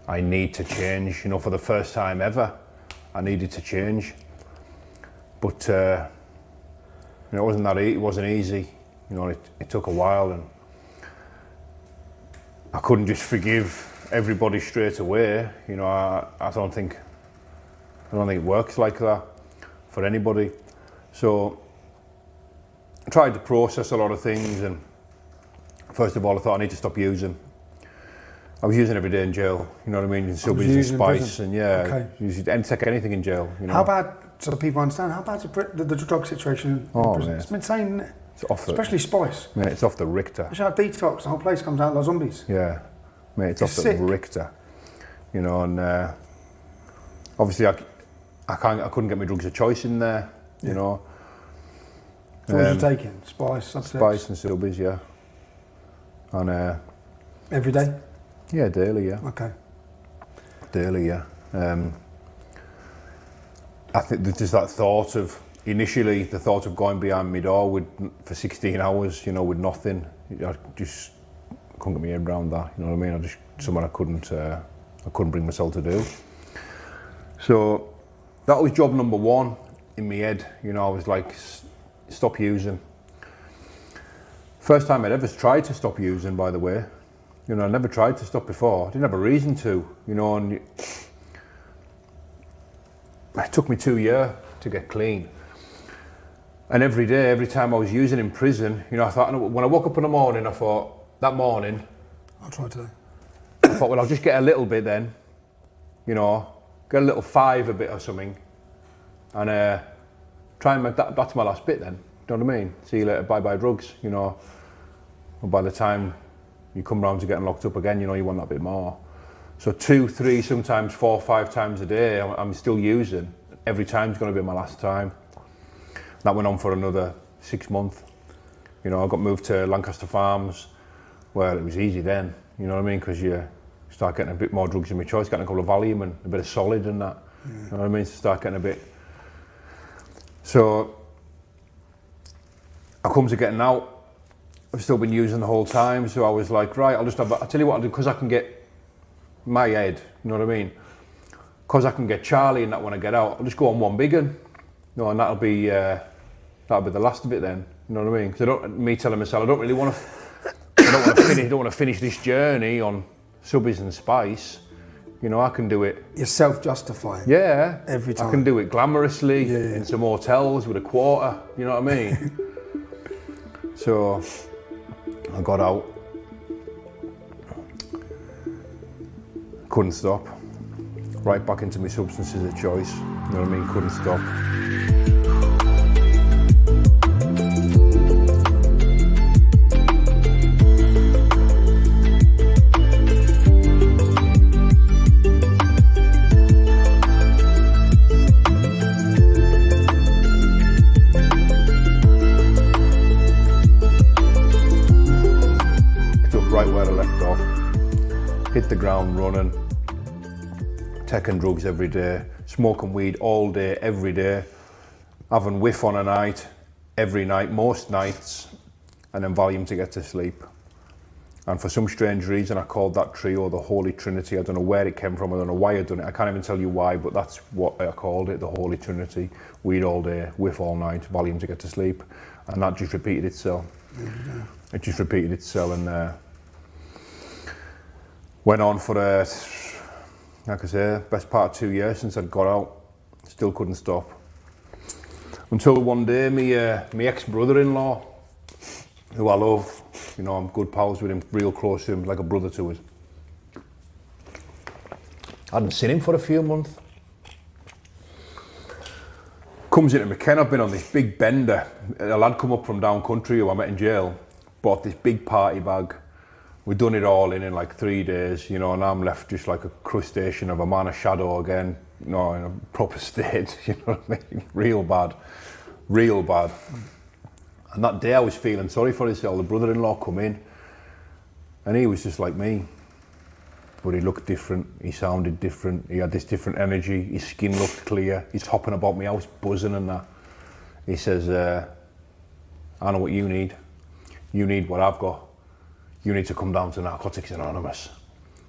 I need to change. You know, for the first time ever, I needed to change. But you know, it wasn't easy. You know, it took a while, and I couldn't just forgive everybody straight away. You know, I don't think it works like that for anybody. So I tried to process a lot of things, and first of all I thought I need to stop using. I was using every day in jail, you know what I mean? Subbies and spice, and take anything in jail. You know? How bad, so that people understand, how bad's the drug situation in prison? Man. It's insane, isn't it? It's off Especially spice. Mate, it's off the Richter. I should have detox, the whole place comes out like zombies. Yeah, mate, it's off sick. the Richter. You know, and obviously I couldn't get my drugs of choice in there, you know. So what was you taking? Spice, substance? Spice and subbies, yeah. And every day? Yeah, daily, yeah. Okay. Daily, yeah. I think there's just that thought of, initially, the thought of going behind my door for 16 hours, you know, with nothing. I just couldn't get my head around that, you know what I mean? Something I couldn't bring myself to do. So that was job number one in my head. You know, I was like, stop using. First time I'd ever tried to stop using, by the way. You know, I never tried to stop before. I didn't have a reason to, you know, and it took me 2 years to get clean. And every day, every time I was using in prison, you know, I thought, when I woke up in the morning, I thought, that morning, I'll try today. I thought, well, I'll just get a little bit then, you know, get a little 5 a bit or something, and try and make that's my last bit then. You know what I mean? See you later, bye drugs, you know. And by the time you come round to getting locked up again, you know, you want that bit more. So 2, 3, sometimes 4, 5 times a day I'm still using. Every time's going to be my last time. That went on for another 6 months. You know, I got moved to Lancaster Farms, where it was easy then, you know what I mean? Because you start getting a bit more drugs in my choice, getting a couple of Valium and a bit of Solid and that. You know what I mean? To start getting a bit. So I come to getting out. I've still been using the whole time, so I was like, right, I'll tell you what I'll do, because I can get my head, you know what I mean? Because I can get Charlie and that when I get out, I'll just go on one big one. No, and that'll be the last of it then, you know what I mean? Because me telling myself, I don't really want to finish this journey on subbies and spice. You know, I can do it. You're self-justifying. Yeah. Every time. I can do it glamorously in some hotels with a quarter, you know what I mean? So I got out, couldn't stop, right back into my substances of choice, you know what I mean, couldn't stop. Hit the ground running, taking drugs every day, smoking weed all day, every day, having whiff on a night, every night, most nights, and then Valium to get to sleep. And for some strange reason, I called that trio the Holy Trinity. I don't know where it came from, I don't know why I'd done it, I can't even tell you why, but that's what I called it, the Holy Trinity. Weed all day, whiff all night, Valium to get to sleep, and that just repeated itself. It just repeated itself, and went on for, like I say, best part of 2 years since I'd got out. Still couldn't stop. Until one day, my ex-brother-in-law, who I love, you know, I'm good pals with him, real close to him, like a brother to us. I hadn't seen him for a few months. Comes into McKenna, I've been on this big bender. A lad come up from down country who I met in jail, bought this big party bag. We'd done it all in like 3 days, you know, and I'm left just like a crustacean of a man of shadow again, you know, in a proper state, you know what I mean? Real bad. And that day I was feeling sorry for himself. The brother-in-law come in, and he was just like me, but he looked different, he sounded different, he had this different energy, his skin looked clear, he's hopping about me, I was buzzing and that. He says, I know what you need what I've got. You need to come down to Narcotics Anonymous.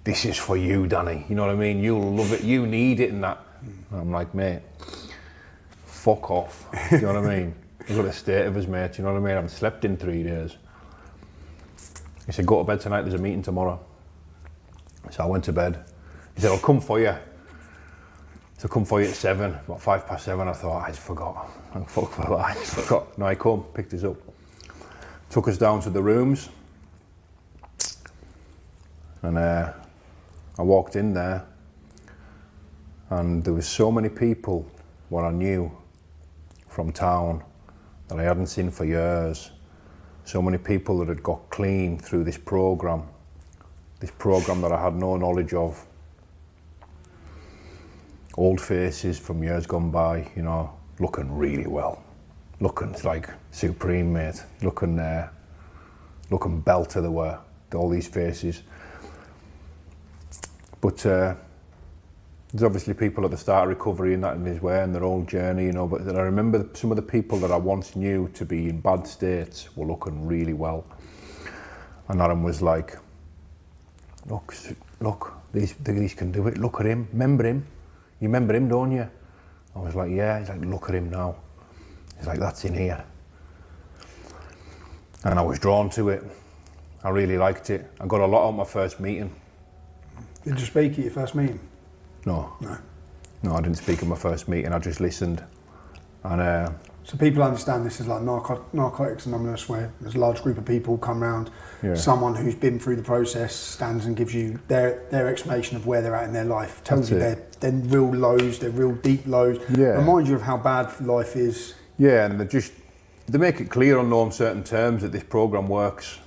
This is for you, Danny. You know what I mean? You'll love it. You need it and that. And I'm like, mate, fuck off. You know what I mean? Look at the state of us, mate. You know what I mean? I haven't slept in 3 days. He said, go to bed tonight. There's a meeting tomorrow. So I went to bed. He said, I'll come for you. So come for you at 7, about 7:05. I thought, I just forgot. Fuck for that. I just forgot. No, I come, picked us up. Took us down to the rooms. And I walked in there, and there was so many people what I knew from town that I hadn't seen for years. So many people that had got clean through this program that I had no knowledge of. Old faces from years gone by, you know, looking really well. Looking like supreme, mate. Looking belter they were, all these faces. But there's obviously people at the start of recovery and that in his way and their own journey, you know, but I remember some of the people that I once knew to be in bad states were looking really well. And Adam was like, look, these can do it, look at him, remember him? You remember him, don't you? I was like, yeah. He's like, look at him now. He's like, that's in here. And I was drawn to it. I really liked it. I got a lot on my first meeting. Did you speak at your first meeting? No, I didn't speak at my first meeting. I just listened. And so people understand this is like Narcotics Anonymous, where there's a large group of people come round. Yeah. Someone who's been through the process stands and gives you their explanation of where they're at in their life, tells you their then real lows, they're real deep lows. Yeah. Remind you of how bad life is. Yeah, and they make it clear on no certain terms that this program works.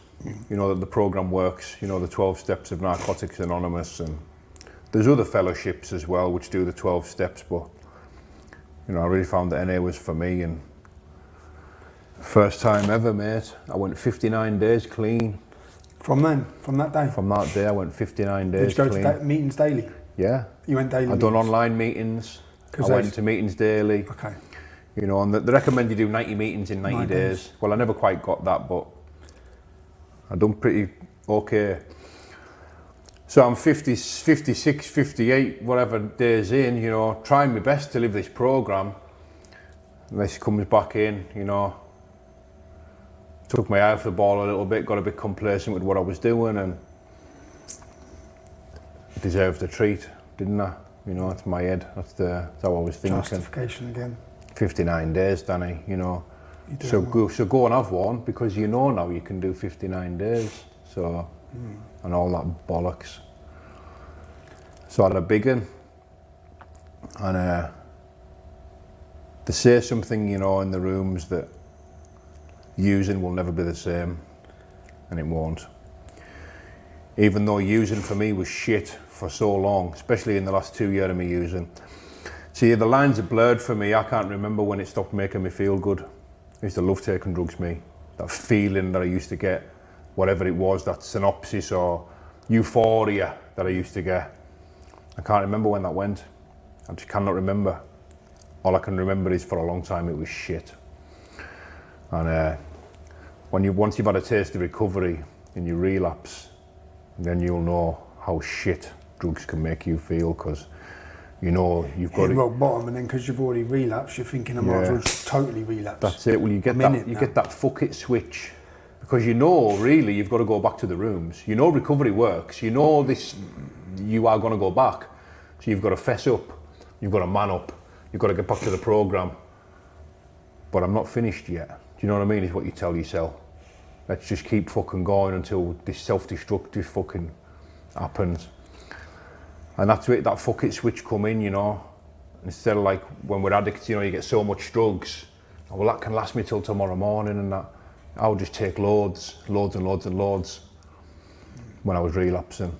You know, that the program works. You know, the 12 steps of Narcotics Anonymous, and there's other fellowships as well which do the 12 steps. But you know, I really found that NA was for me, and first time ever, mate. I went 59 days clean. From that day? From that day, I went 59 days Did you clean. go to meetings daily? Yeah. You went daily? I've done online meetings. I went to meetings daily. Okay. You know, and they recommend you do 90 meetings in 90 days. Well, I never quite got that, but I done pretty okay. So I'm 50, 56, 58, whatever days in, you know, trying my best to live this program. And this comes back in, you know. Took my eye off the ball a little bit, got a bit complacent with what I was doing, and deserved a treat, didn't I? You know, it's my head. That's how I was thinking. Justification again. 59 days, Danny, you know. So go and have one, because you know now you can do 59 days. So, and all that bollocks. So I had a big one, and they say something, you know, in the rooms that using will never be the same, and it won't. Even though using for me was shit for so long, especially in the last 2 years of me using. See, the lines are blurred for me. I can't remember when it stopped making me feel good. I used to love taking drugs, me. That feeling that I used to get, whatever it was, that synopsis or euphoria that I used to get. I can't remember when that went. I just cannot remember. All I can remember is for a long time it was shit. And once you've had a taste of recovery and you relapse, then you'll know how shit drugs can make you feel, because you know you've got to rock bottom, and then because you've already relapsed, you're thinking I might as well just totally relapse. That's it. Well, you get that fuck it switch, because you know really you've got to go back to the rooms. You know recovery works. You know this. You are going to go back, so you've got to fess up. You've got to man up. You've got to get back to the program. But I'm not finished yet. Do you know what I mean? Is what you tell yourself. Let's just keep fucking going until this self-destructive fucking happens. And that's it, that fuck it switch come in, you know. Instead of like when we're addicts, you know, you get so much drugs. Oh, well, that can last me till tomorrow morning, and that. I'll just take loads and loads and loads when I was relapsing.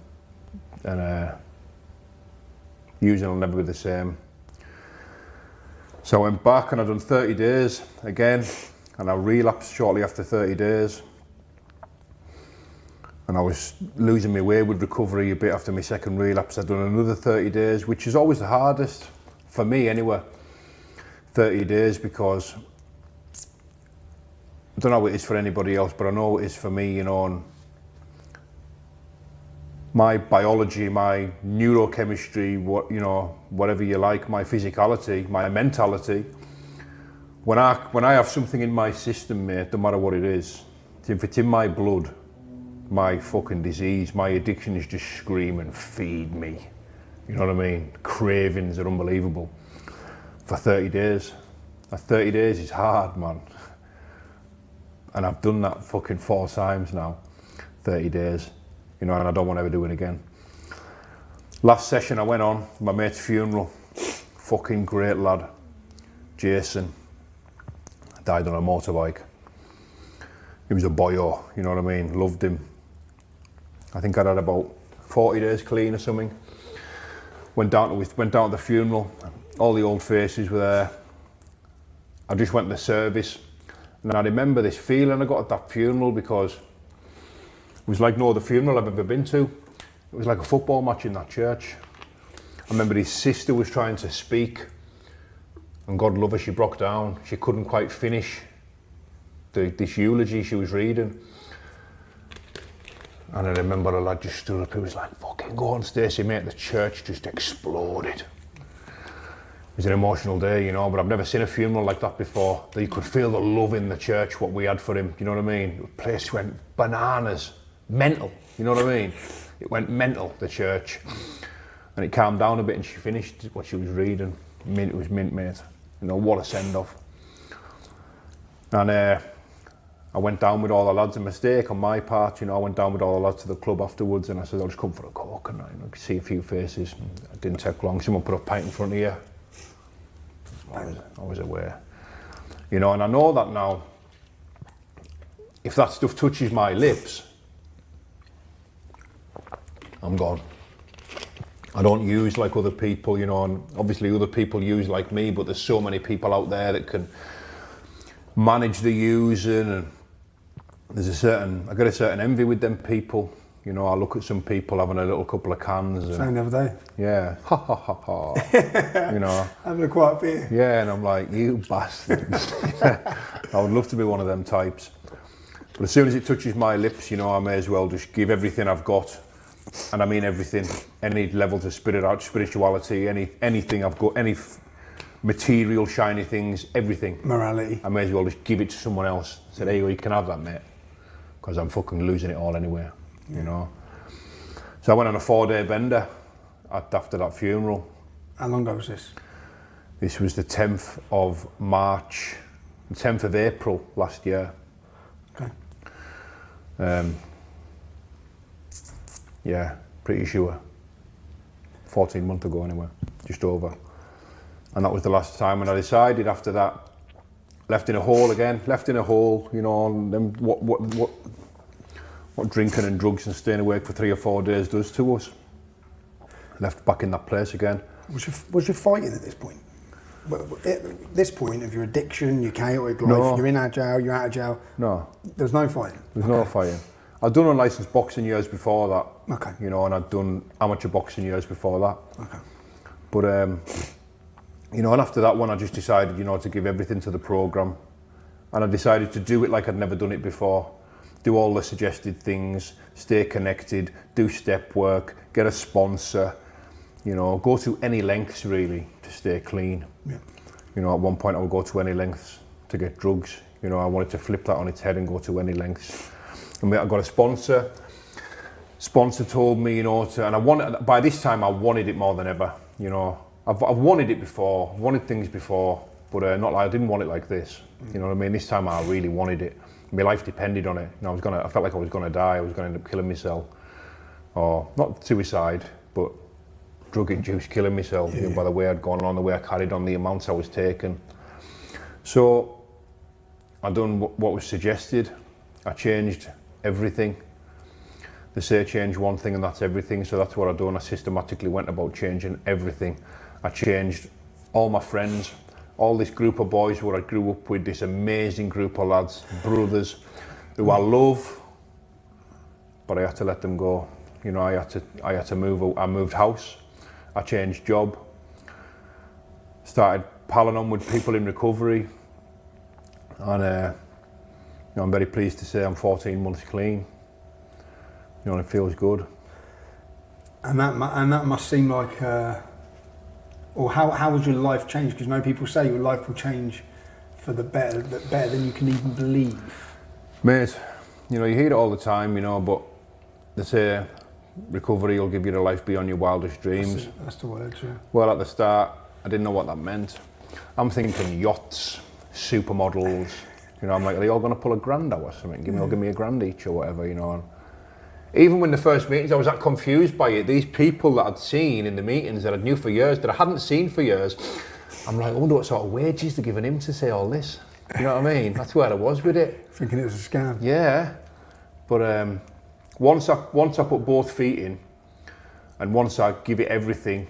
And using will never be the same. So I went back and I done 30 days again, and I relapsed shortly after 30 days. And I was losing my way with recovery a bit after my second relapse. I'd done another 30 days, which is always the hardest, for me anyway, 30 days, because I don't know how it is for anybody else, but I know it is for me, you know. And my biology, my neurochemistry, what, you know, whatever you like, my physicality, my mentality, when I have something in my system, mate, no matter what it is, if it's in my blood, my fucking disease, my addiction is just screaming, feed me. You know what I mean? Cravings are unbelievable. For 30 days. That 30 days is hard, man. And I've done that fucking 4 times now. 30 days. You know, and I don't want to ever do it again. Last session I went on, my mate's funeral. Fucking great lad. Jason. Died on a motorbike. He was a boyo, you know what I mean? Loved him. I think I'd had about 40 days clean or something. Went down to the funeral. All the old faces were there. I just went to the service. And I remember this feeling I got at that funeral, because it was like no other funeral I've ever been to. It was like a football match in that church. I remember his sister was trying to speak, and God love her, she broke down. She couldn't quite finish this eulogy she was reading. And I remember a lad just stood up, he was like, fucking go on, Stacey, mate. The church just exploded. It was an emotional day, you know, but I've never seen a funeral like that before. That you could feel the love in the church, what we had for him, you know what I mean? The place went bananas, mental, you know what I mean? It went mental, the church. And it calmed down a bit, and she finished what she was reading. It was mint, mate. You know, what a send-off. And I went down with all the lads, a mistake on my part, you know, I went down with all the lads to the club afterwards and I said, I'll just come for a coke and I could see a few faces. It didn't take long, someone put a pint in front of you. I was aware. You know, and I know that now, if that stuff touches my lips, I'm gone. I don't use like other people, you know, and obviously other people use like me, but there's so many people out there that can manage the using, and I get a certain envy with them people. You know, I look at some people having a little couple of cans. And, same the other day. Yeah, ha ha ha ha. You know. Having a quiet beer. Yeah, and I'm like, you bastards. I would love to be one of them types. But as soon as it touches my lips, you know, I may as well just give everything I've got. And I mean everything, any levels of spirituality, anything I've got, any material, shiny things, everything. Morality. I may as well just give it to someone else. Say, there you go, you can have that, mate. Because I'm fucking losing it all anyway, you know. So I went on a 4-day bender after that funeral. How long ago was this? This was the 10th of March, the 10th of April last year. Okay. Yeah, pretty sure. 14 months ago anyway, just over. And that was the last time when I decided after that, left in a hole, you know, and then what drinking and drugs and staying awake for 3 or 4 days does to us. Left back in that place again. Was you fighting at this point? At this point of your addiction, your chaotic life, No. you're in jail, you're out of jail? No. There's no fighting? There's no fighting. I'd done unlicensed boxing years before that. Okay. You know, and I'd done amateur boxing years before that. Okay. But, you know, and after that one, I just decided, you know, to give everything to the programme. And I decided to do it like I'd never done it before. Do all the suggested things, stay connected, do step work, get a sponsor, you know, go to any lengths really to stay clean. Yeah. You know, at one point I would go to any lengths to get drugs. You know, I wanted to flip that on its head and go to any lengths. And I got a sponsor. Sponsor told me, you know, and I wanted, by this time I wanted it more than ever. You know, I've wanted it before, wanted things before, but not like I didn't want it like this. You know what I mean? This time I really wanted it. My life depended on it. You know, I felt like I was gonna die. I was gonna end up killing myself, or not suicide, but drug-induced killing myself. You know, by the way I'd gone on, the way I carried on, the amounts I was taking. So I done what was suggested. I changed everything. They say change one thing and that's everything, so that's what I done. I systematically went about changing everything. I changed all my friends, all this group of boys who I grew up with, this amazing group of lads, brothers, who I love, but I had to let them go. You know, I had to move. I moved house. I changed job. Started palling on with people in recovery, and you know, I'm very pleased to say I'm 14 months clean. You know, and it feels good. And that must seem like, or how has your life changed? Because people say your life will change for the better than you can even believe. Mate, you know, you hear it all the time, you know, but they say recovery will give you the life beyond your wildest dreams. That's the words, yeah. Well, at the start, I didn't know what that meant. I'm thinking yachts, supermodels. You know, I'm like, are they all going to pull a grand out or something? Give me a grand each or whatever, you know. And even when the first meetings, I was that confused by it. These people that I'd seen in the meetings that I knew for years, that I hadn't seen for years, I'm like, I wonder what sort of wages they're giving him to say all this. You know what I mean? That's where I was with it. Thinking it was a scam. Yeah, but once I put both feet in, and once I give it everything,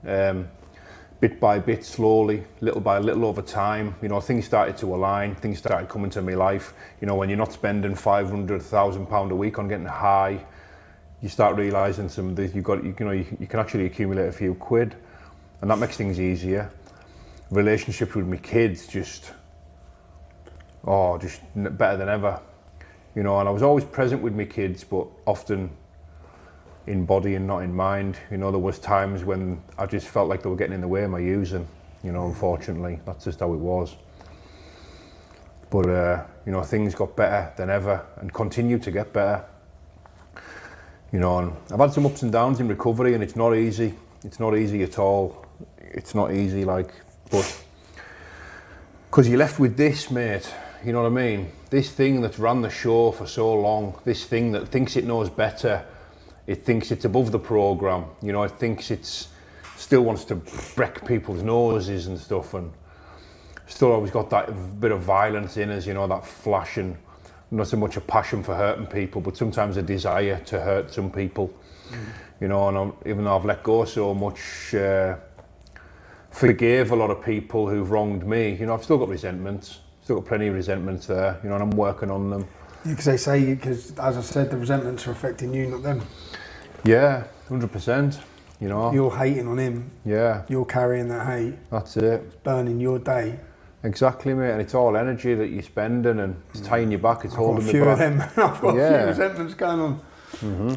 bit by bit, slowly, little by little over time, you know, things started to align, things started coming to my life. You know, when you're not spending £500,000 a week on getting high, you start realising some of this, you can actually accumulate a few quid, and that makes things easier. Relationships with my kids just better than ever. You know, and I was always present with my kids, but often in body and not in mind. You know, there was times when I just felt like they were getting in the way of my using, you know, unfortunately. That's just how it was. But, you know, things got better than ever and continue to get better. You know, and I've had some ups and downs in recovery, and it's not easy. It's not easy at all. It's not easy, like, but because you're left with this, mate, you know what I mean? This thing that's run the show for so long, this thing that thinks it knows better, it thinks it's above the programme, you know, it thinks it's still wants to break people's noses and stuff, and still always got that bit of violence in us, you know, that flash, and not so much a passion for hurting people, but sometimes a desire to hurt some people, you know, and even though I've let go so much, forgave a lot of people who've wronged me, you know, I've still got resentments, still got plenty of resentments there, you know, and I'm working on them. Because they say, because as I said, the resentments are affecting you, not them. Yeah, 100%, you know. You're hating on him. Yeah. You're carrying that hate. That's it. It's burning your day. Exactly, mate, and it's all energy that you're spending, and it's tying you back, it's holding I've you got a back. few of them. I've got a few resentments going on.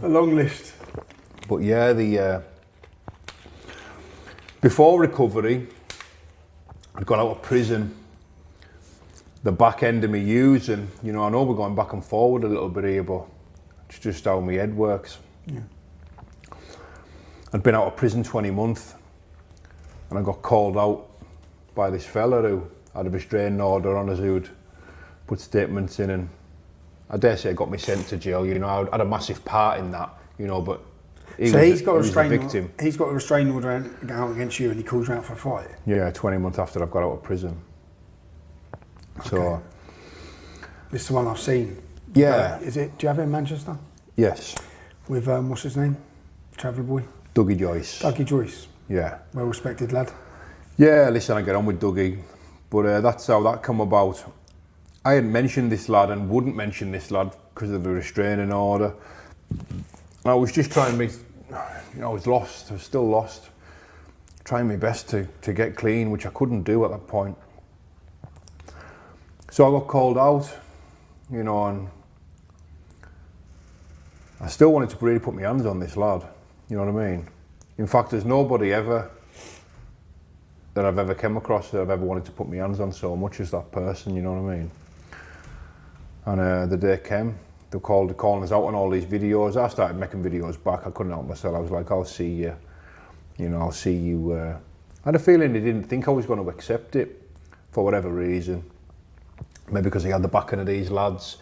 A long list. But yeah, before recovery, I'd got out of prison. The back end of me using, you know, I know we're going back and forward a little bit here, but it's just how my head works. Yeah. I'd been out of prison 20 months, and I got called out by this fella who had a restraining order on us, who'd put statements in, and I dare say got me sent to jail. You know, I had a massive part in that, you know, but he was a victim. He's got a restraining order out against you, and he calls you out for a fight. Yeah, 20 months after I've got out of prison. Okay. So this is the one I've seen. Yeah. Is it? Do you have it in Manchester? Yes. With what's his name? Traveller boy. Dougie Joyce. Dougie Joyce. Yeah. Well respected lad. Yeah, listen, I get on with Dougie, but that's how that come about. I hadn't mentioned this lad and wouldn't mention this lad because of the restraining order. I was just trying to be, you know, I was lost, I was still lost. Trying my best to get clean, which I couldn't do at that point. So I got called out, you know, and I still wanted to really put my hands on this lad, you know what I mean? In fact, there's nobody ever that I've ever come across that I've ever wanted to put my hands on so much as that person, you know what I mean? And the day came, they calling us out on all these videos. I started making videos back, I couldn't help myself. I was like, I'll see you, you know, I'll see you. I had a feeling he didn't think I was going to accept it for whatever reason. Maybe because he had the backing of these lads,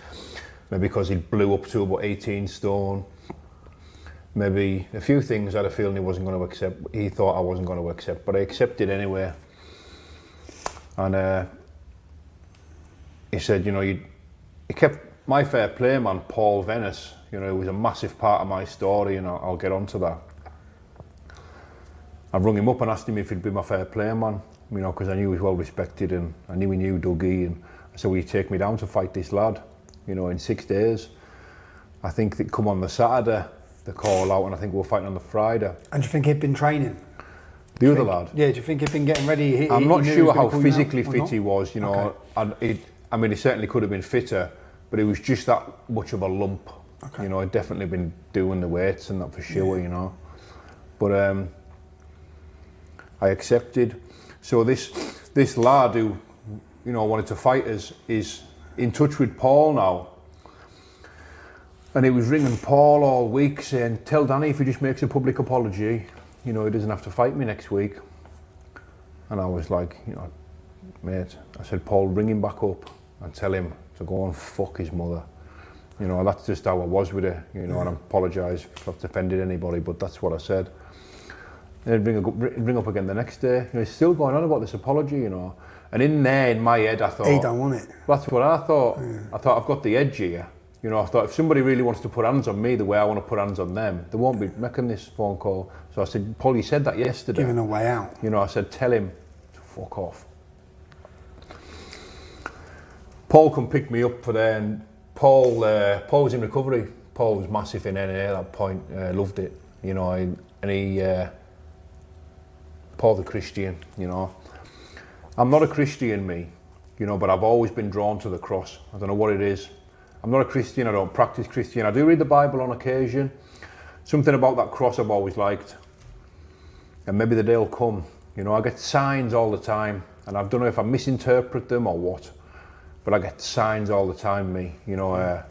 maybe because he blew up to about 18 stone. Maybe a few things I had a feeling he wasn't going to accept, he thought I wasn't going to accept, but I accepted anyway. And he said, you know, he kept my fair play man, Paul Venice, you know, he was a massive part of my story, and I'll get onto that. I rung him up and asked him if he'd be my fair play man, you know, because I knew he was well respected, and I knew he knew Dougie, and I said, will you take me down to fight this lad, you know, in 6 days? I think they come on the Saturday, the call out, and I think we're fighting on the Friday. And do you think he'd been training? The other lad? Yeah, do you think he'd been getting ready? I'm not sure how physically fit he was, you know. Okay. I mean, he certainly could have been fitter, but he was just that much of a lump. Okay. You know, he'd definitely been doing the weights and that for sure, you know. But I accepted. So this lad who, you know, wanted to fight us is in touch with Paul now. And he was ringing Paul all week saying, tell Danny if he just makes a public apology, you know, he doesn't have to fight me next week. And I was like, you know, mate, I said, Paul, ring him back up and tell him to go and fuck his mother. You know, that's just how I was with it, you know, and I apologise if I've offended anybody, but that's what I said. And he'd ring up again the next day. You know, he's still going on about this apology, you know. And in my head, I thought... He don't want it. That's what I thought. Yeah. I thought, I've got the edge here. You know, I thought, if somebody really wants to put hands on me the way I want to put hands on them, they won't be making this phone call. So I said, Paul, you said that yesterday. Giving a way out. You know, I said, tell him to fuck off. Paul come pick me up for there, and Paul was in recovery. Paul was massive in NA at that point, loved it, you know, and he, Paul the Christian, you know. I'm not a Christian, me, you know, but I've always been drawn to the cross. I don't know what it is. I'm not a Christian, I don't practice Christian. I do read the Bible on occasion. Something about that cross I've always liked. And maybe the day will come. You know, I get signs all the time, and I don't know if I misinterpret them or what, but I get signs all the time, me, you know,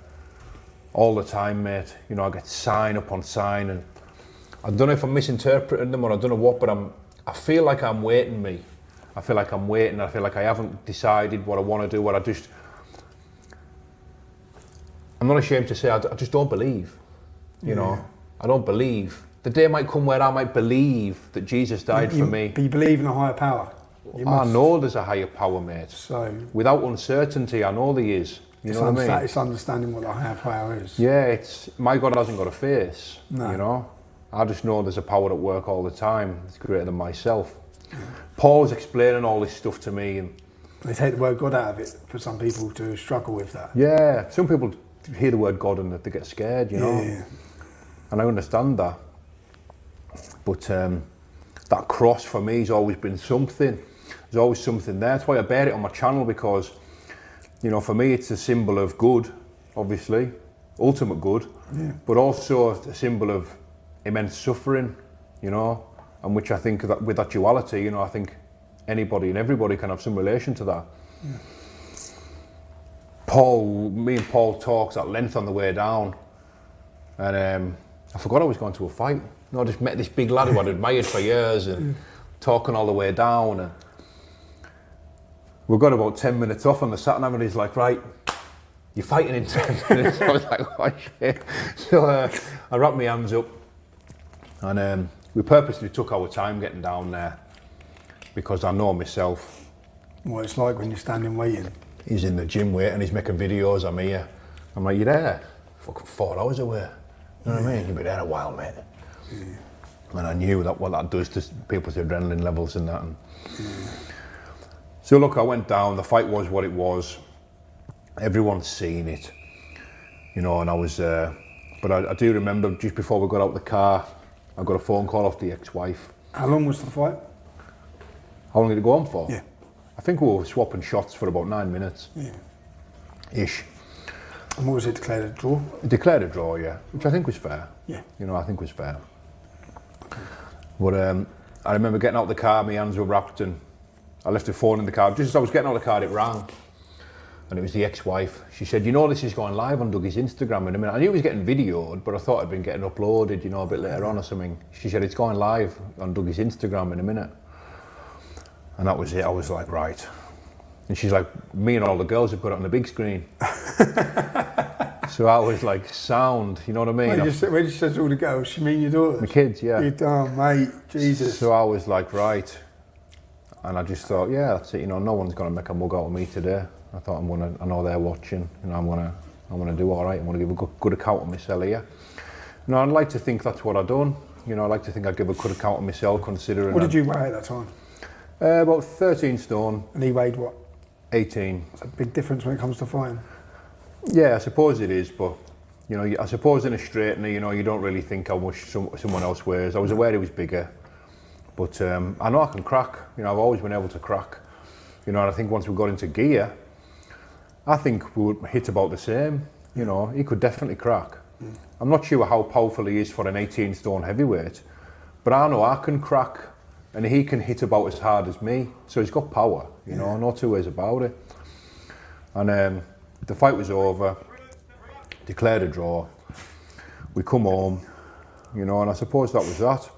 all the time, mate. You know, I get sign upon sign, and I don't know if I'm misinterpreting them or I don't know what, but I feel like I'm waiting, me. I feel like I'm waiting. I feel like I haven't decided what I want to do, what I just, I'm not ashamed to say I just don't believe. You know, I don't believe. The day might come where I might believe that Jesus died for me. But you believe in a higher power. You I must. know there's a higher power, mate. So without uncertainty, I know there is. You know what I mean? It's understanding what the higher power is. Yeah, it's my God hasn't got a face. No. You know, I just know there's a power at work all the time. It's greater than myself. Paul's explaining all this stuff to me, and they take the word God out of it for some people to struggle with that. Yeah, some people hear the word God and they get scared. You know, and I understand that. But that cross for me has always been something. There's always something there. That's why I bear it on my channel, because, you know, for me it's a symbol of good, obviously, ultimate good, but also a symbol of immense suffering, you know, and which I think that with that duality, you know, I think anybody and everybody can have some relation to that. Me and Paul talked at length on the way down, and I forgot I was going to a fight. You know, I just met this big lad who I'd admired for years, and talking all the way down, and we got about 10 minutes off on the sat nav, and he's like, right, you're fighting in 10 minutes. I was like, oh shit. So I wrapped my hands up, and we purposely took our time getting down there, because I know myself. What it's like when you're standing waiting. He's in the gym waiting, he's making videos, I'm here. I'm like, you're there? Fucking 4 hours away. You know what I mean? You'll be there a while, mate. And I knew that what that does to people's adrenaline levels and that. And so look, I went down, the fight was what it was. Everyone's seen it, you know, and I was, but I do remember just before we got out the car, I got a phone call off the ex-wife. How long was the fight? How long did it go on for? Yeah. I think we were swapping shots for about 9 minutes. Ish. And what was it, declared a draw? It declared a draw, yeah, which I think was fair. Yeah. You know, I think was fair. But I remember getting out the car, my hands were wrapped, and I left the phone in the car. Just as I was getting out of the car, it rang. And it was the ex-wife. She said, you know, this is going live on Dougie's Instagram in a minute. I knew it was getting videoed, but I thought it'd been getting uploaded, you know, a bit later on or something. She said, it's going live on Dougie's Instagram in a minute. And that was it. I was like, right. And she's like, me and all the girls have got it on the big screen. So I was like, sound, you know what I mean? When she says all the girls, she mean your daughters? My kids, yeah. Oh, mate, Jesus. So I was like, right. And I just thought, yeah, that's it. You know, no one's going to make a mug out of me today. I thought I know they're watching. You know, I'm gonna do all right. I'm gonna give a good account of myself here. You know, I'd like to think that's what I've done. You know, I'd like to think I'd give a good account of myself, considering. What did you weigh at that time? About 13 stone. And he weighed what? 18. That's a big difference when it comes to fighting. Yeah, I suppose it is, but you know, I suppose in a straightener, you know, you don't really think how much someone else weighs. I was aware he was bigger, but I know I can crack. You know, I've always been able to crack. You know, and I think once we got into gear, I think we would hit about the same. You know, he could definitely crack. I'm not sure how powerful he is for an 18 stone heavyweight, but I know I can crack, and he can hit about as hard as me. So he's got power, you know, no two ways about it. And the fight was over, declared a draw. We come home, you know, and I suppose that was that.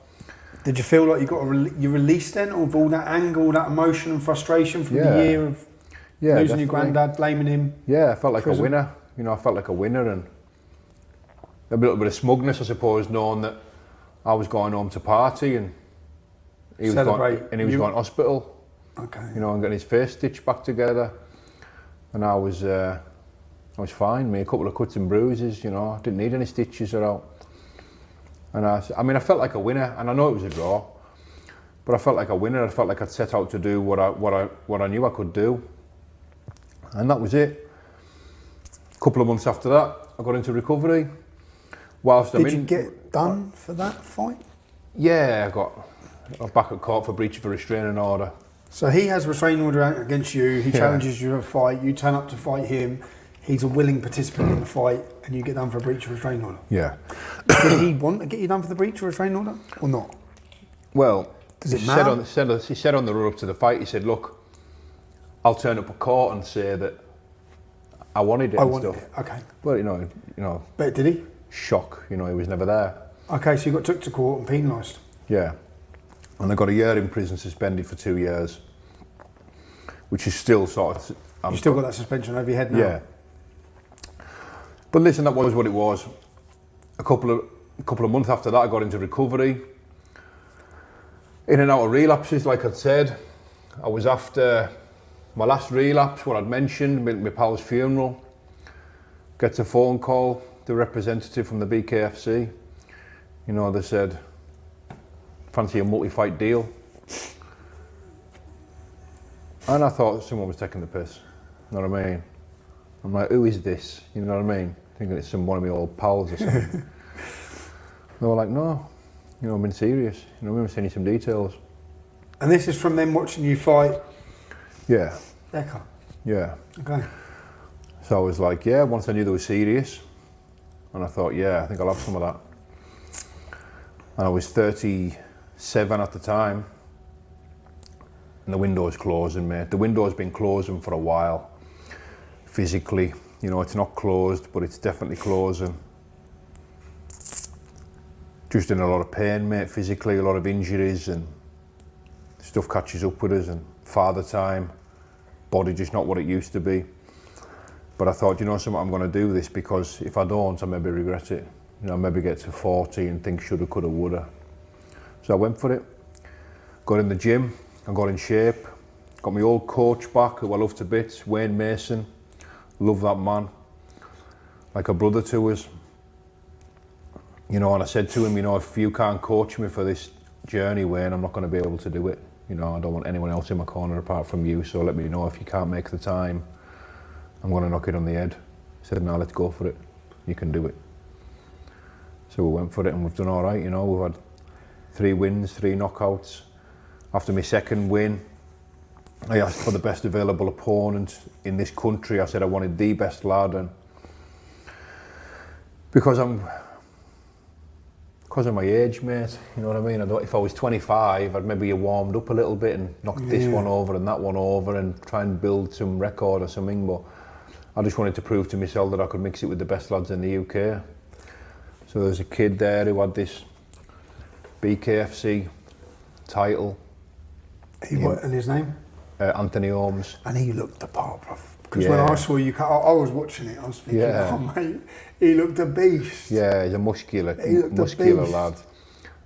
Did you feel like you got you released then of all that anger, all that emotion and frustration from the year of losing your granddad, blaming him? Yeah, I felt like a winner. You know, I felt like a winner, and a little bit of smugness, I suppose, knowing that I was going home to party and he was going to hospital. Okay. You know, and getting his face stitched back together, and I was fine. Me, a couple of cuts and bruises. You know, I didn't need any stitches or out. And I mean, I felt like a winner, and I know it was a draw, but I felt like a winner. I felt like I'd set out to do what I knew I could do, and that was it. A couple of months after that, I got into recovery. Did you get done for that fight? Yeah, I got back at court for breach of a restraining order. So he has a restraining order against you. He challenges you to a fight. You turn up to fight him. He's a willing participant in the fight, and you get done for a breach of restraining order. Yeah. Did he want to get you done for the breach of restraining order, or not? Well, does it matter? He said on the run up to the fight, he said, "Look, I'll turn up at court and say that I wanted it and stuff." It. Okay. Well, you know. But did he? Shock. You know, he was never there. Okay, so you got took to court and penalised. Yeah. And I got a year in prison, suspended for 2 years, which is still sort of. You still got that suspension over your head now. Yeah. But listen, that was what it was. A couple of months after that, I got into recovery. In and out of relapses, like I'd said. I was after my last relapse, what I'd mentioned, my pal's funeral. Gets a phone call, the representative from the BKFC. You know, they said, fancy a multi-fight deal. And I thought someone was taking the piss. You know what I mean? I'm like, who is this? You know what I mean? Thinking it's one of my old pals or something. They were like, no, you know, I've been serious. You know, we were sending you some details. And this is from them watching you fight? Yeah. Becca? Yeah. Okay. So I was like, yeah, once I knew they were serious. And I thought, yeah, I think I'll have some of that. And I was 37 at the time. And the window's closing, mate. The window's been closing for a while. Physically, you know, it's not closed, but it's definitely closing. Just in a lot of pain, mate, physically, a lot of injuries, and stuff catches up with us, and father time, body just not what it used to be. But I thought, you know something, I'm going to do this, because if I don't, I maybe regret it. You know, maybe get to 40 and think shoulda, coulda, woulda. So I went for it. Got in the gym, I got in shape. Got my old coach back, who I love to bits, Wayne Mason. Love that man. Like a brother to us. You know, and I said to him, you know, if you can't coach me for this journey, Wayne, I'm not going to be able to do it. You know, I don't want anyone else in my corner apart from you, so let me know if you can't make the time. I'm going to knock it on the head. He said, no, let's go for it. You can do it. So we went for it, and we've done all right, you know. We've had 3 wins, 3 knockouts. After my second win, I asked for the best available opponent in this country. I said I wanted the best lad, and because of my age, mate, you know what I mean? If I was 25, I'd maybe have warmed up a little bit and knocked this one over and that one over and try and build some record or something, but I just wanted to prove to myself that I could mix it with the best lads in the UK. So there's a kid there who had this BKFC title. And his name? Anthony Holmes. And he looked the part, bruv. Because when I saw you, I was watching it, I was thinking, oh mate, he looked a beast. Yeah, he's a muscular lad.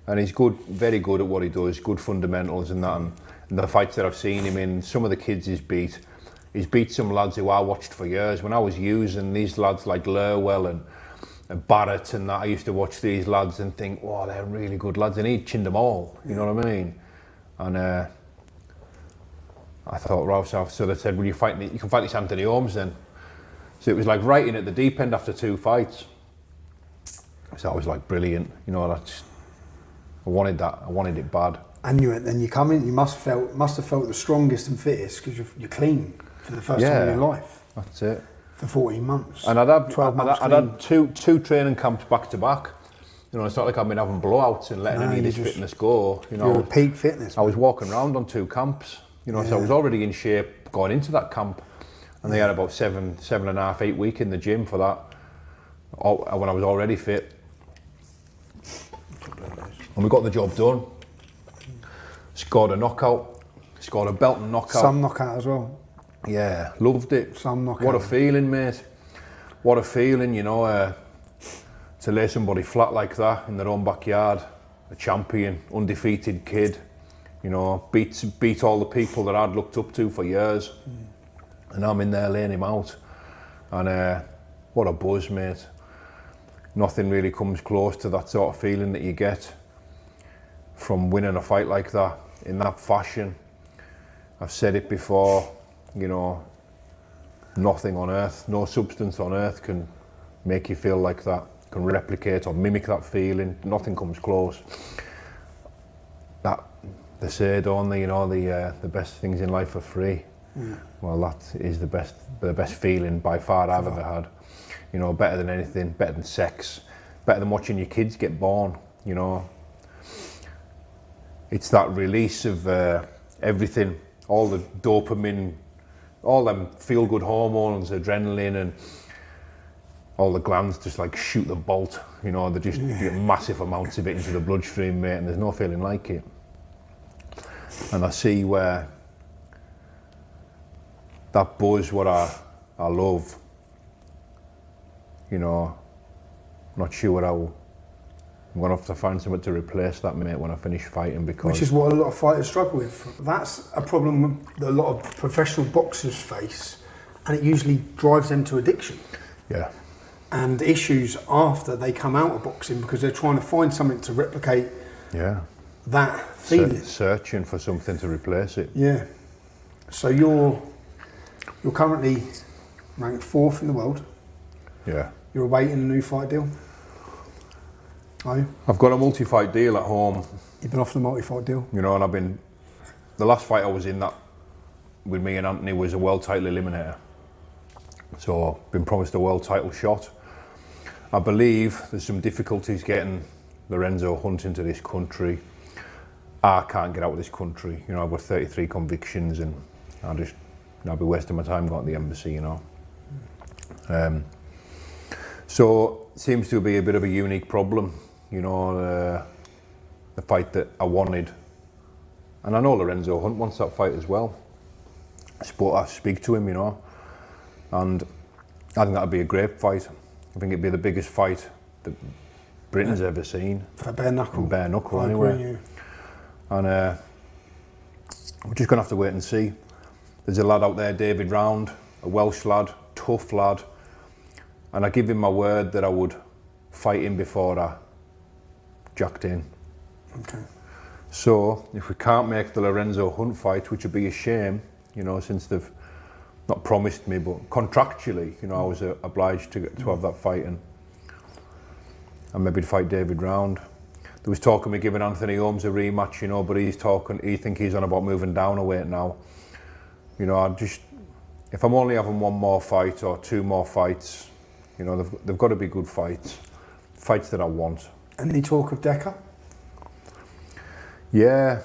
And he's good, very good at what he does, good fundamentals and that. And the fights that I've seen him in, some of the kids he's beat some lads who I watched for years. When I was using these lads like Lurwell and Barrett and that, I used to watch these lads and think, wow, they're really good lads. And he'd chinned them all, you know what I mean? And I thought, right, so they said, well, you can fight this Anthony Holmes then. So it was like right in at the deep end after 2 fights. So I was like, brilliant, you know, I wanted that, I wanted it bad. And you come in, you must have felt the strongest and fittest, because you're clean for the first time in your life. That's it. For 14 months. And I'd had two training camps back to back. You know, it's not like I've been having blowouts and letting any of this fitness go. You know, you're at peak fitness. I was walking around on 2 camps. You know, so I was already in shape going into that camp, and they had about 7.5, 8 weeks in the gym for that. When I was already fit, and we got the job done. Scored a knockout, scored a belt and knockout. Some knockout as well. Yeah, loved it. Some knockout. What a feeling, mate. What a feeling, you know, to lay somebody flat like that in their own backyard. A champion, undefeated kid. You know, beat all the people that I'd looked up to for years. And I'm in there laying him out. And what a buzz, mate. Nothing really comes close to that sort of feeling that you get from winning a fight like that, in that fashion. I've said it before, you know, nothing on earth, no substance on earth can make you feel like that, can replicate or mimic that feeling. Nothing comes close. That, they say, don't they, you know, the best things in life are free. Well, that is the best feeling by far I've ever had. You know, better than anything, better than sex, better than watching your kids get born, you know. It's that release of everything, all the dopamine, all them feel-good hormones, adrenaline, and all the glands just like shoot the bolt, you know, they just get massive amounts of it into the bloodstream, mate, and there's no feeling like it. And I see where that buzz, what I love, you know, not sure how I'm going to have to find something to replace that, mate, when I finish fighting, because... Which is what a lot of fighters struggle with. That's a problem that a lot of professional boxers face, and it usually drives them to addiction. Yeah. And issues after they come out of boxing, because they're trying to find something to replicate that feeling. Searching for something to replace it. Yeah. So you're currently ranked 4th in the world. Yeah. You're awaiting a new fight deal. Are you? I've got a multi-fight deal at home. You've been offered a multi-fight deal. You know, and the last fight I was in that with me and Anthony was a world title eliminator. So I've been promised a world title shot. I believe there's some difficulties getting Lorenzo Hunt into this country. I can't get out of this country. You know, I've got 33 convictions, and I'll be wasting my time going to the embassy, you know. So it seems to be a bit of a unique problem, you know, the fight that I wanted. And I know Lorenzo Hunt wants that fight as well. I speak to him, you know, and I think that'd be a great fight. I think it'd be the biggest fight that Britain's ever seen. For bare knuckle. Bare knuckle, anyway. And we're just going to have to wait and see. There's a lad out there, David Round, a Welsh lad, tough lad. And I give him my word that I would fight him before I jacked in. Okay. So, if we can't make the Lorenzo Hunt fight, which would be a shame, you know, since they've not promised me, but contractually, you know, I was obliged to have that fight and maybe to fight David Round. There was talk of me giving Anthony Holmes a rematch, you know, but he think he's on about moving down a weight now. You know, if I'm only having one more fight or 2 more fights, you know, they've got to be good fights that I want. Any talk of Decker? Yeah,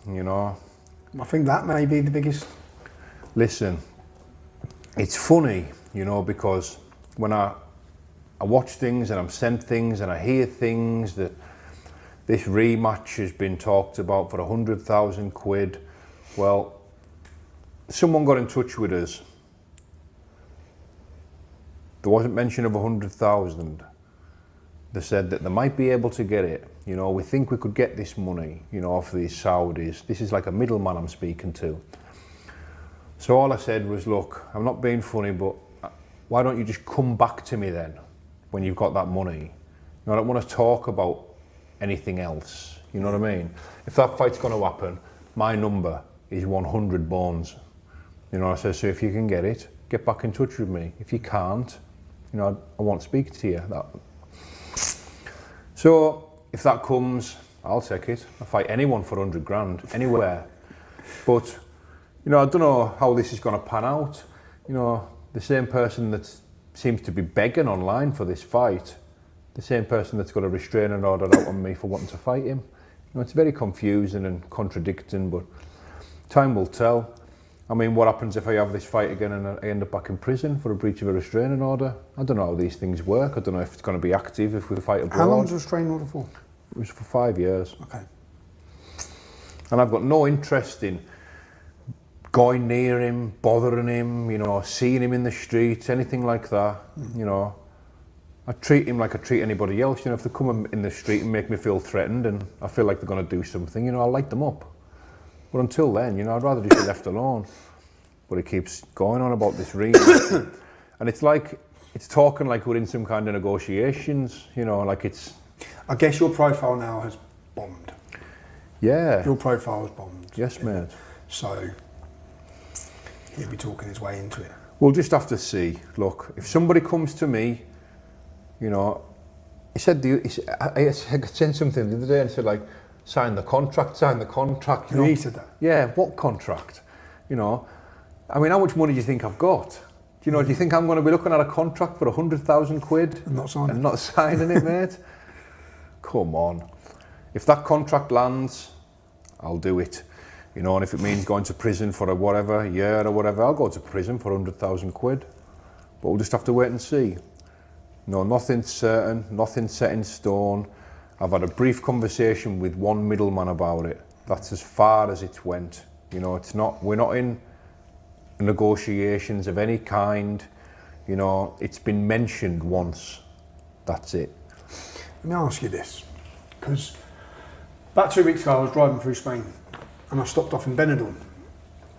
you know. I think that may be the biggest. Listen, it's funny, you know, because when I watch things and I'm sent things and I hear things that this rematch has been talked about for 100,000 quid. Well, someone got in touch with us. There wasn't mention of 100,000. They said that they might be able to get it. You know, we think we could get this money, you know, off these Saudis. This is like a middleman I'm speaking to. So all I said was, look, I'm not being funny, but why don't you just come back to me then when you've got that money? You know, I don't want to talk about anything else. You know what I mean? If that fight's going to happen, my number is 100 bones. You know, I said, so if you can get it, get back in touch with me. If you can't, you know, I won't speak to you. So if that comes, I'll take it. I'll fight anyone for 100 grand, anywhere. But, you know, I don't know how this is going to pan out. You know, the same person that seems to be begging online for this fight, the same person that's got a restraining order out on me for wanting to fight him. You know, it's very confusing and contradicting, but time will tell. I mean, what happens if I have this fight again and I end up back in prison for a breach of a restraining order? I don't know how these things work. I don't know if it's going to be active if we fight abroad. How long was the restraining order for? It was for 5 years. Okay. And I've got no interest in going near him, bothering him, you know, seeing him in the streets, anything like that. You know, I treat him like I treat anybody else. You know, if they come in the street and make me feel threatened and I feel like they're going to do something, you know, I'll light them up. But until then, you know, I'd rather just be left alone. But it keeps going on about this rematch. And it's like, it's talking like we're in some kind of negotiations, you know, like it's... I guess your profile now has bombed. Yeah. Your profile has bombed. Yes, mate. So, he'll be talking his way into it. We'll just have to see. Look, if somebody comes to me, you know, I sent something the other day and said, like, sign the contract. You know? He said that? Yeah, what contract? You know, I mean, how much money do you think I've got? Do you think I'm going to be looking at a contract for 100,000 quid? And not signing it? And not signing it, mate? Come on. If that contract lands, I'll do it. You know, and if it means going to prison for a year or whatever, I'll go to prison for 100,000 quid. But we'll just have to wait and see. No, nothing's certain, nothing's set in stone. I've had a brief conversation with one middleman about it. That's as far as it went. You know, we're not in negotiations of any kind. You know, it's been mentioned once. That's it. Let me ask you this, because about 2 weeks ago I was driving through Spain and I stopped off in Benidorm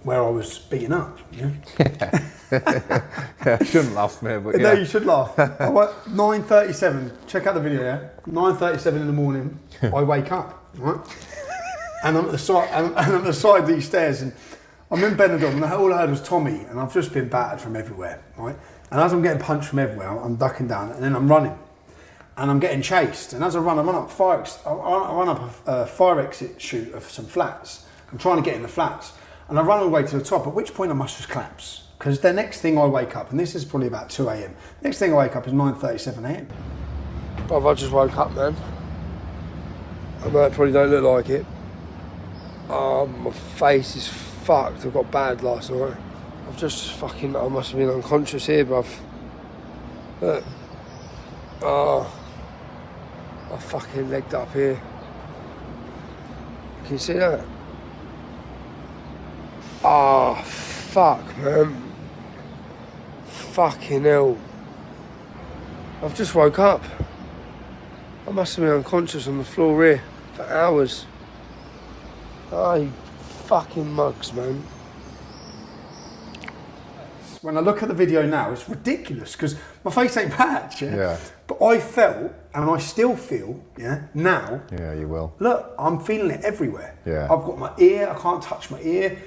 where I was beaten up. Yeah? I shouldn't laugh, mate, but yeah. No, you should laugh. I went 9:37. Check out the video. Yeah, 9:37 in the morning. I wake up, right, and I'm at the side. And I'm at the side of these stairs, and I'm in Benidorm, and all I heard was Tommy, and I've just been battered from everywhere, right. And as I'm getting punched from everywhere, I'm ducking down, and then I'm running, and I'm getting chased. And as I run up I run up a fire exit chute of some flats. I'm trying to get in the flats, and I run all the way to the top. At which point I must just collapse. Because the next thing I wake up, and this is probably about 2 a.m. Next thing I wake up is 9:37 a.m. Bruv, I just woke up, man. I know it probably don't look like it. My face is fucked. I got bad last night. I've just fucking, I must have been unconscious here, bruv. Look. I fucking legged up here. Can you see that? Fuck, man. Fucking hell. I've just woke up. I must have been unconscious on the floor here for hours. Oh, you fucking mugs, man. When I look at the video now, it's ridiculous because my face ain't bad, yeah? But I felt, and I still feel, yeah, now. Yeah, you will. Look, I'm feeling it everywhere. Yeah. I've got my ear, I can't touch my ear.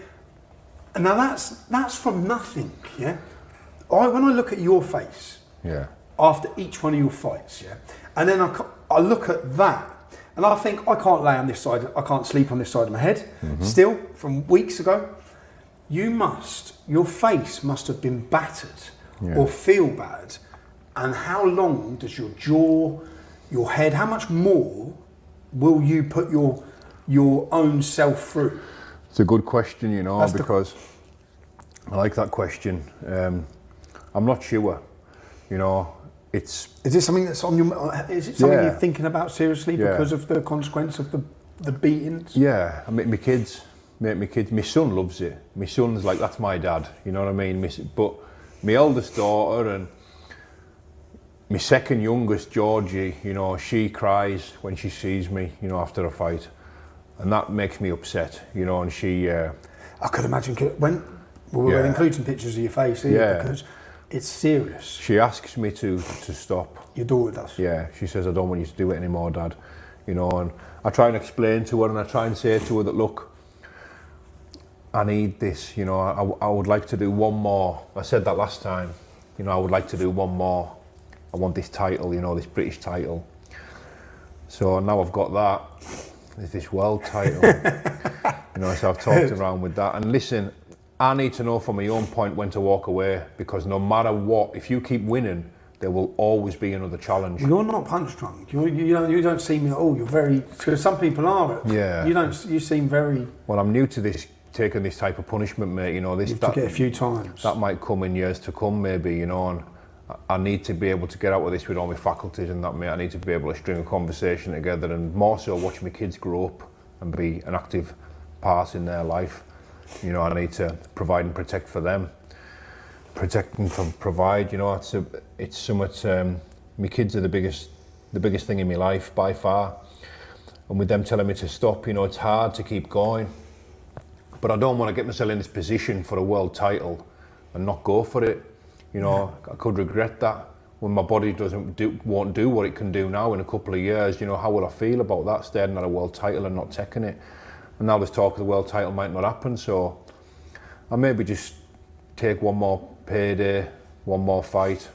And now that's from nothing, yeah? When I look at your face, yeah, after each one of your fights, yeah, and then I look at that, and I think I can't lay on this side, I can't sleep on this side of my head, still, from weeks ago. Your face must have been battered or feel bad. And how long does your jaw, your head, how much more will you put your own self through? It's a good question, you know, because I like that question. I'm not sure, you know, Is it something that's on your, is it something you're thinking about seriously because of the consequence of the beatings? Yeah, I mean, my son loves it. My son's like, that's my dad, you know what I mean? But my eldest daughter and my second youngest, Georgie, you know, she cries when she sees me, you know, after a fight. And that makes me upset, you know, and she... I could imagine, we'll include some pictures of your face here because it's serious. She asks me to stop. Your daughter does? Yeah, she says, I don't want you to do it anymore, Dad. You know, and I try and explain to her and I try and say to her that, look, I need this, you know, I would like to do one more. I said that last time, you know, I would like to do one more. I want this title, you know, this British title. So now I've got that, there's this world title. You know, so I've talked around with that. And listen, I need to know from my own point when to walk away, because no matter what, if you keep winning, there will always be another challenge. You're not punch drunk. You don't seem at all. You're very, because some people are. Yeah. You seem very. Well, I'm new to this, taking this type of punishment, mate. You know, this. You have to get a few times. That might come in years to come, maybe. You know, and I need to be able to get out of this with all my faculties and that, mate. I need to be able to string a conversation together, and more so watch my kids grow up and be an active part in their life. You know, I need to provide and protect for them. Protect and provide, you know, it's so much, my kids are the biggest thing in my life by far. And with them telling me to stop, you know, it's hard to keep going. But I don't want to get myself in this position for a world title and not go for it. You know, I could regret that when my body won't do what it can do now in a couple of years. You know, how will I feel about that, staring at a world title and not taking it? And now there's talk of the world title might not happen, so I maybe just take one more payday, one more fight.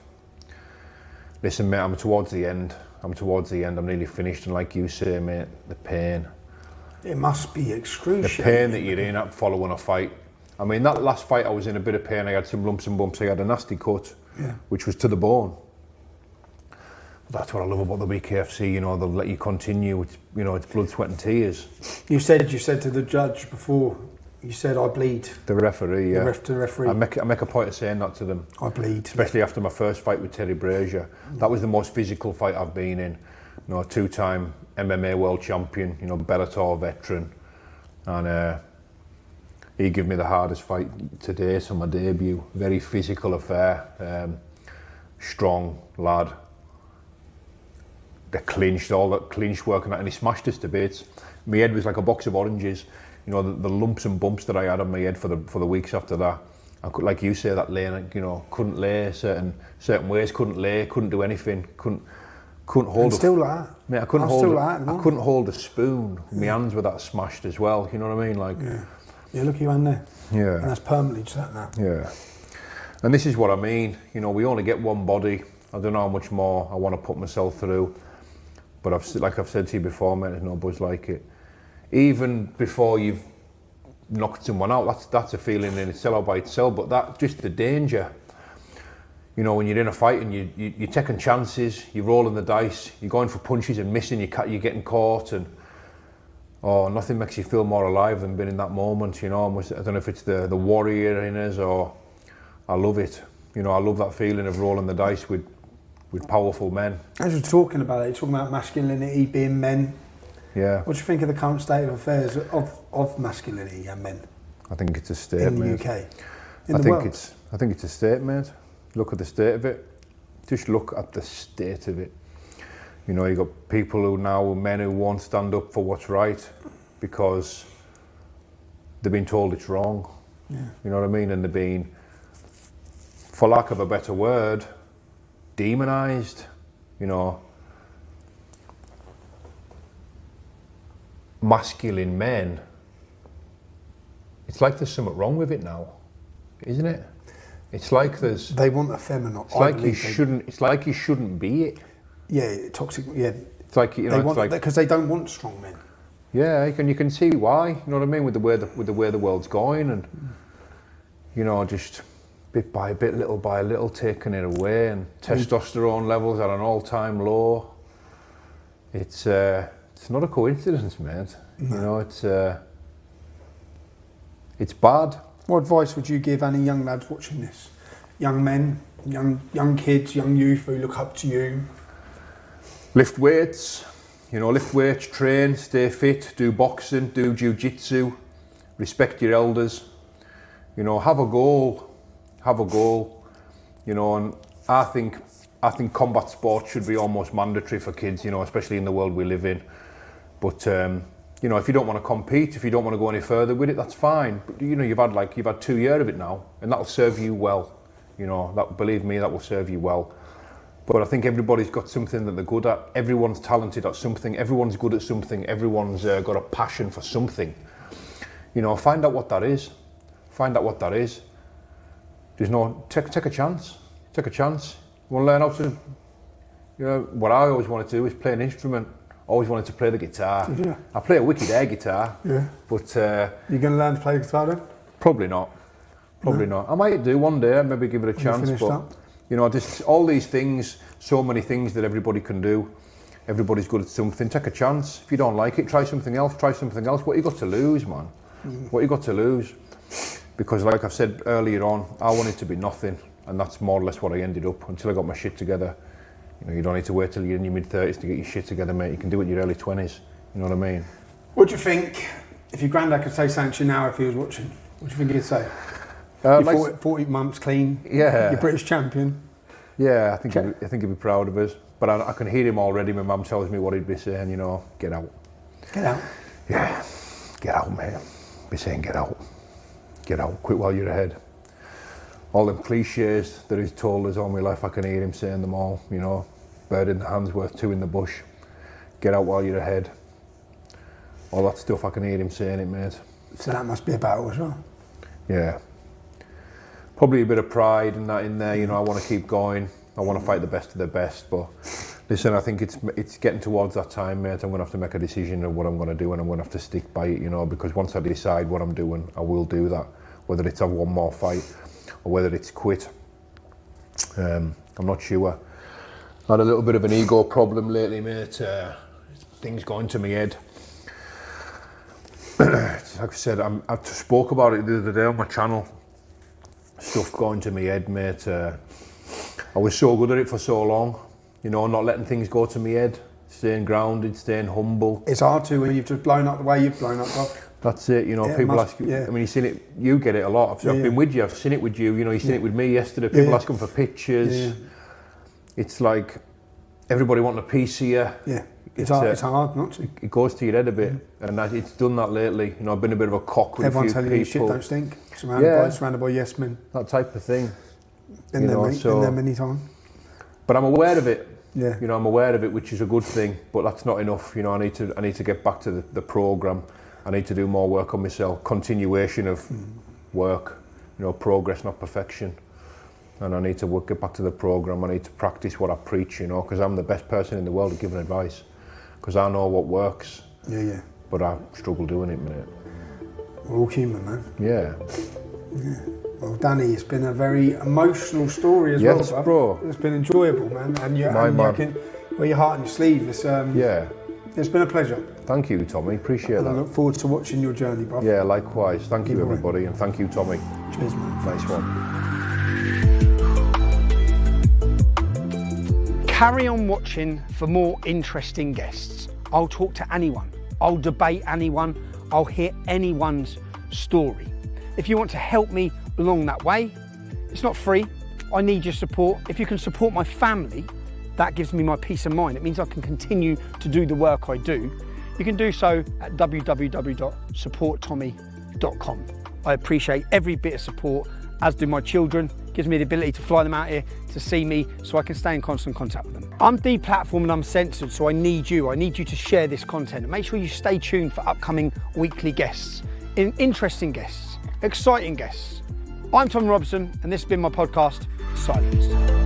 Listen, mate, I'm towards the end. I'm nearly finished, and like you say, mate, the pain. It must be excruciating. The pain that you're in at following a fight. I mean, that last fight I was in a bit of pain. I had some lumps and bumps. I had a nasty cut, which was to the bone. That's what I love about the BKFC, you know, they'll let you continue. It's, you know, it's blood, sweat and tears. You said to the judge before, you said, I bleed. The referee, yeah. The referee. I make a point of saying that to them. I bleed. Especially after my first fight with Terry Brazier. That was the most physical fight I've been in. You know, a two-time MMA world champion, you know, Bellator veteran. And he gave me the hardest fight to date on my debut. Very physical affair. strong lad. They clinched, all that clinch work and that, and he smashed us to bits. My head was like a box of oranges. You know, the lumps and bumps that I had on my head for the weeks after that. I could, like you say, that laying, you know, couldn't lay certain ways, couldn't lay, couldn't do anything, couldn't hold. And still like that. Mate, I couldn't hold a spoon. My hands were that smashed as well. You know what I mean? Like. Yeah, look at your hand there. Yeah. And that's permanently just that now. Yeah. And this is what I mean. You know, we only get one body. I don't know how much more I want to put myself through. But like I've said to you before, mate, there's no buzz like it. Even before you've knocked someone out, that's a feeling in itself all by itself. But that's just the danger. You know, when you're in a fight and you're taking chances, you're rolling the dice, you're going for punches and missing, you're getting caught, and nothing makes you feel more alive than being in that moment. You know, I don't know if it's the warrior in us, or I love it. You know, I love that feeling of rolling the dice with powerful men. As you're talking about it, you're talking about masculinity, being men. Yeah. What do you think of the current state of affairs of masculinity and men? I think it's a state, in the mate. UK. I think it's a state, mate. Look at the state of it. Just look at the state of it. You know, you got people men who won't stand up for what's right because they've been told it's wrong. Yeah. You know what I mean? And they're being, for lack of a better word, demonised. You know, masculine men. It's like there's something wrong with it now, isn't it? It's like there's. They want a feminine. It's like you shouldn't. It's like you shouldn't be it. Yeah, toxic. Yeah. It's like, you know, they want, because they don't want strong men. Yeah, and you can see why. You know what I mean, with the way the world's going, and you know, just bit by bit, little by little, taking it away, and testosterone levels at an all-time low. It's not a coincidence, mate. No. You know, it's bad. What advice would you give any young lads watching this? Young men, young kids, young youth who look up to you? Lift weights, train, stay fit, do boxing, do jiu-jitsu, respect your elders, you know, have a goal, you know, and I think combat sports should be almost mandatory for kids, you know, especially in the world we live in. But you know, if you don't want to compete, if you don't want to go any further with it, that's fine. But you know, you've had 2 years of it now, and that'll serve you well. You know, believe me, that will serve you well. But I think everybody's got something that they're good at. Everyone's talented at something. Everyone's good at something. Everyone's got a passion for something. You know, find out what that is. There's no take a chance. Take a chance. You want to learn how to. You know, what I always wanted to do is play an instrument. Always wanted to play the guitar. Yeah. I play a wicked air guitar. Yeah. But you're going to learn to play the guitar then? Probably not. Not. I might do one day. Maybe give it a chance. But you know, just all these things, so many things that everybody can do. Everybody's good at something. Take a chance. If you don't like it, try something else. What you got to lose, man? What you got to lose? Because, like I've said earlier on, I wanted to be nothing, and that's more or less what I ended up until I got my shit together. You know, you don't need to wait till you're in your mid-30s to get your shit together, mate. You can do it in your early 20s. You know what I mean? What do you think, if your granddad could say something to you now if he was watching, what do you think he'd say? You're 40 months clean. Yeah. You're British champion. Yeah, I think he'd be proud of us. But I can hear him already. My mum tells me what he'd be saying, you know, get out. Get out? Yeah, get out, mate. Be saying get out. Get out, quit while you're ahead. All them cliches that he's told us all my life, I can hear him saying them all, you know. Bird in the hand's worth two in the bush. Get out while you're ahead. All that stuff, I can hear him saying it, mate. So that must be a battle as well. Yeah. Probably a bit of pride and that in there, you know, I want to keep going. I want to fight the best of the best, but listen, I think it's getting towards that time, mate. I'm going to have to make a decision of what I'm going to do, and I'm going to have to stick by it, you know, because once I decide what I'm doing, I will do that. Whether it's have one more fight or whether it's quit, I'm not sure. I had a little bit of an ego problem lately, mate. Things going to my head. Like I said, I spoke about it the other day on my channel. Stuff going to my head, mate. I was so good at it for so long, you know, not letting things go to my head, staying grounded, staying humble. It's hard to when you've just blown up the way you've blown up, Doc. That's it, you know, people ask you, I mean, you've seen it, you get it a lot. I've been with you, I've seen it with you, you know, you've seen it with me yesterday, people asking for pictures. it's like everybody wanting a piece of you. Yeah, it's hard not to. It goes to your head a bit, and it's done that lately. You know, I've been a bit of a cock with Everyone's a few telling people. you shit don't stink. Surrounded by yes men. That type of thing. Been there many times. But I'm aware of it. Yeah. You know, I'm aware of it, which is a good thing. But that's not enough. You know, I need to get back to the program. I need to do more work on myself. Continuation of work. You know, progress, not perfection. And I need to get back to the program. I need to practice what I preach. You know, because I'm the best person in the world at giving advice. Because I know what works. Yeah. But I struggle doing it, mate. We're all human, man. Yeah. Well, Danny, it's been a very emotional story as well. Yes, bro. It's been enjoyable, man. And you can wear your heart on your sleeve. It's It's been a pleasure. Thank you, Tommy. Appreciate that. I look forward to watching your journey, bro. Yeah, likewise. Thank you, everybody, and thank you, Tommy. Cheers, man. Nice one. Carry on watching for more interesting guests. I'll talk to anyone. I'll debate anyone. I'll hear anyone's story. If you want to help me along that way, it's not free. I need your support. If you can support my family, that gives me my peace of mind. It means I can continue to do the work I do. You can do so at www.supporttommy.com. I appreciate every bit of support, as do my children. It gives me the ability to fly them out here to see me so I can stay in constant contact with them. I'm deplatformed and I'm censored, so I need you. I need you to share this content and make sure you stay tuned for upcoming weekly guests, interesting guests, exciting guests. I'm Tom Robson, and this has been my podcast, Silenced.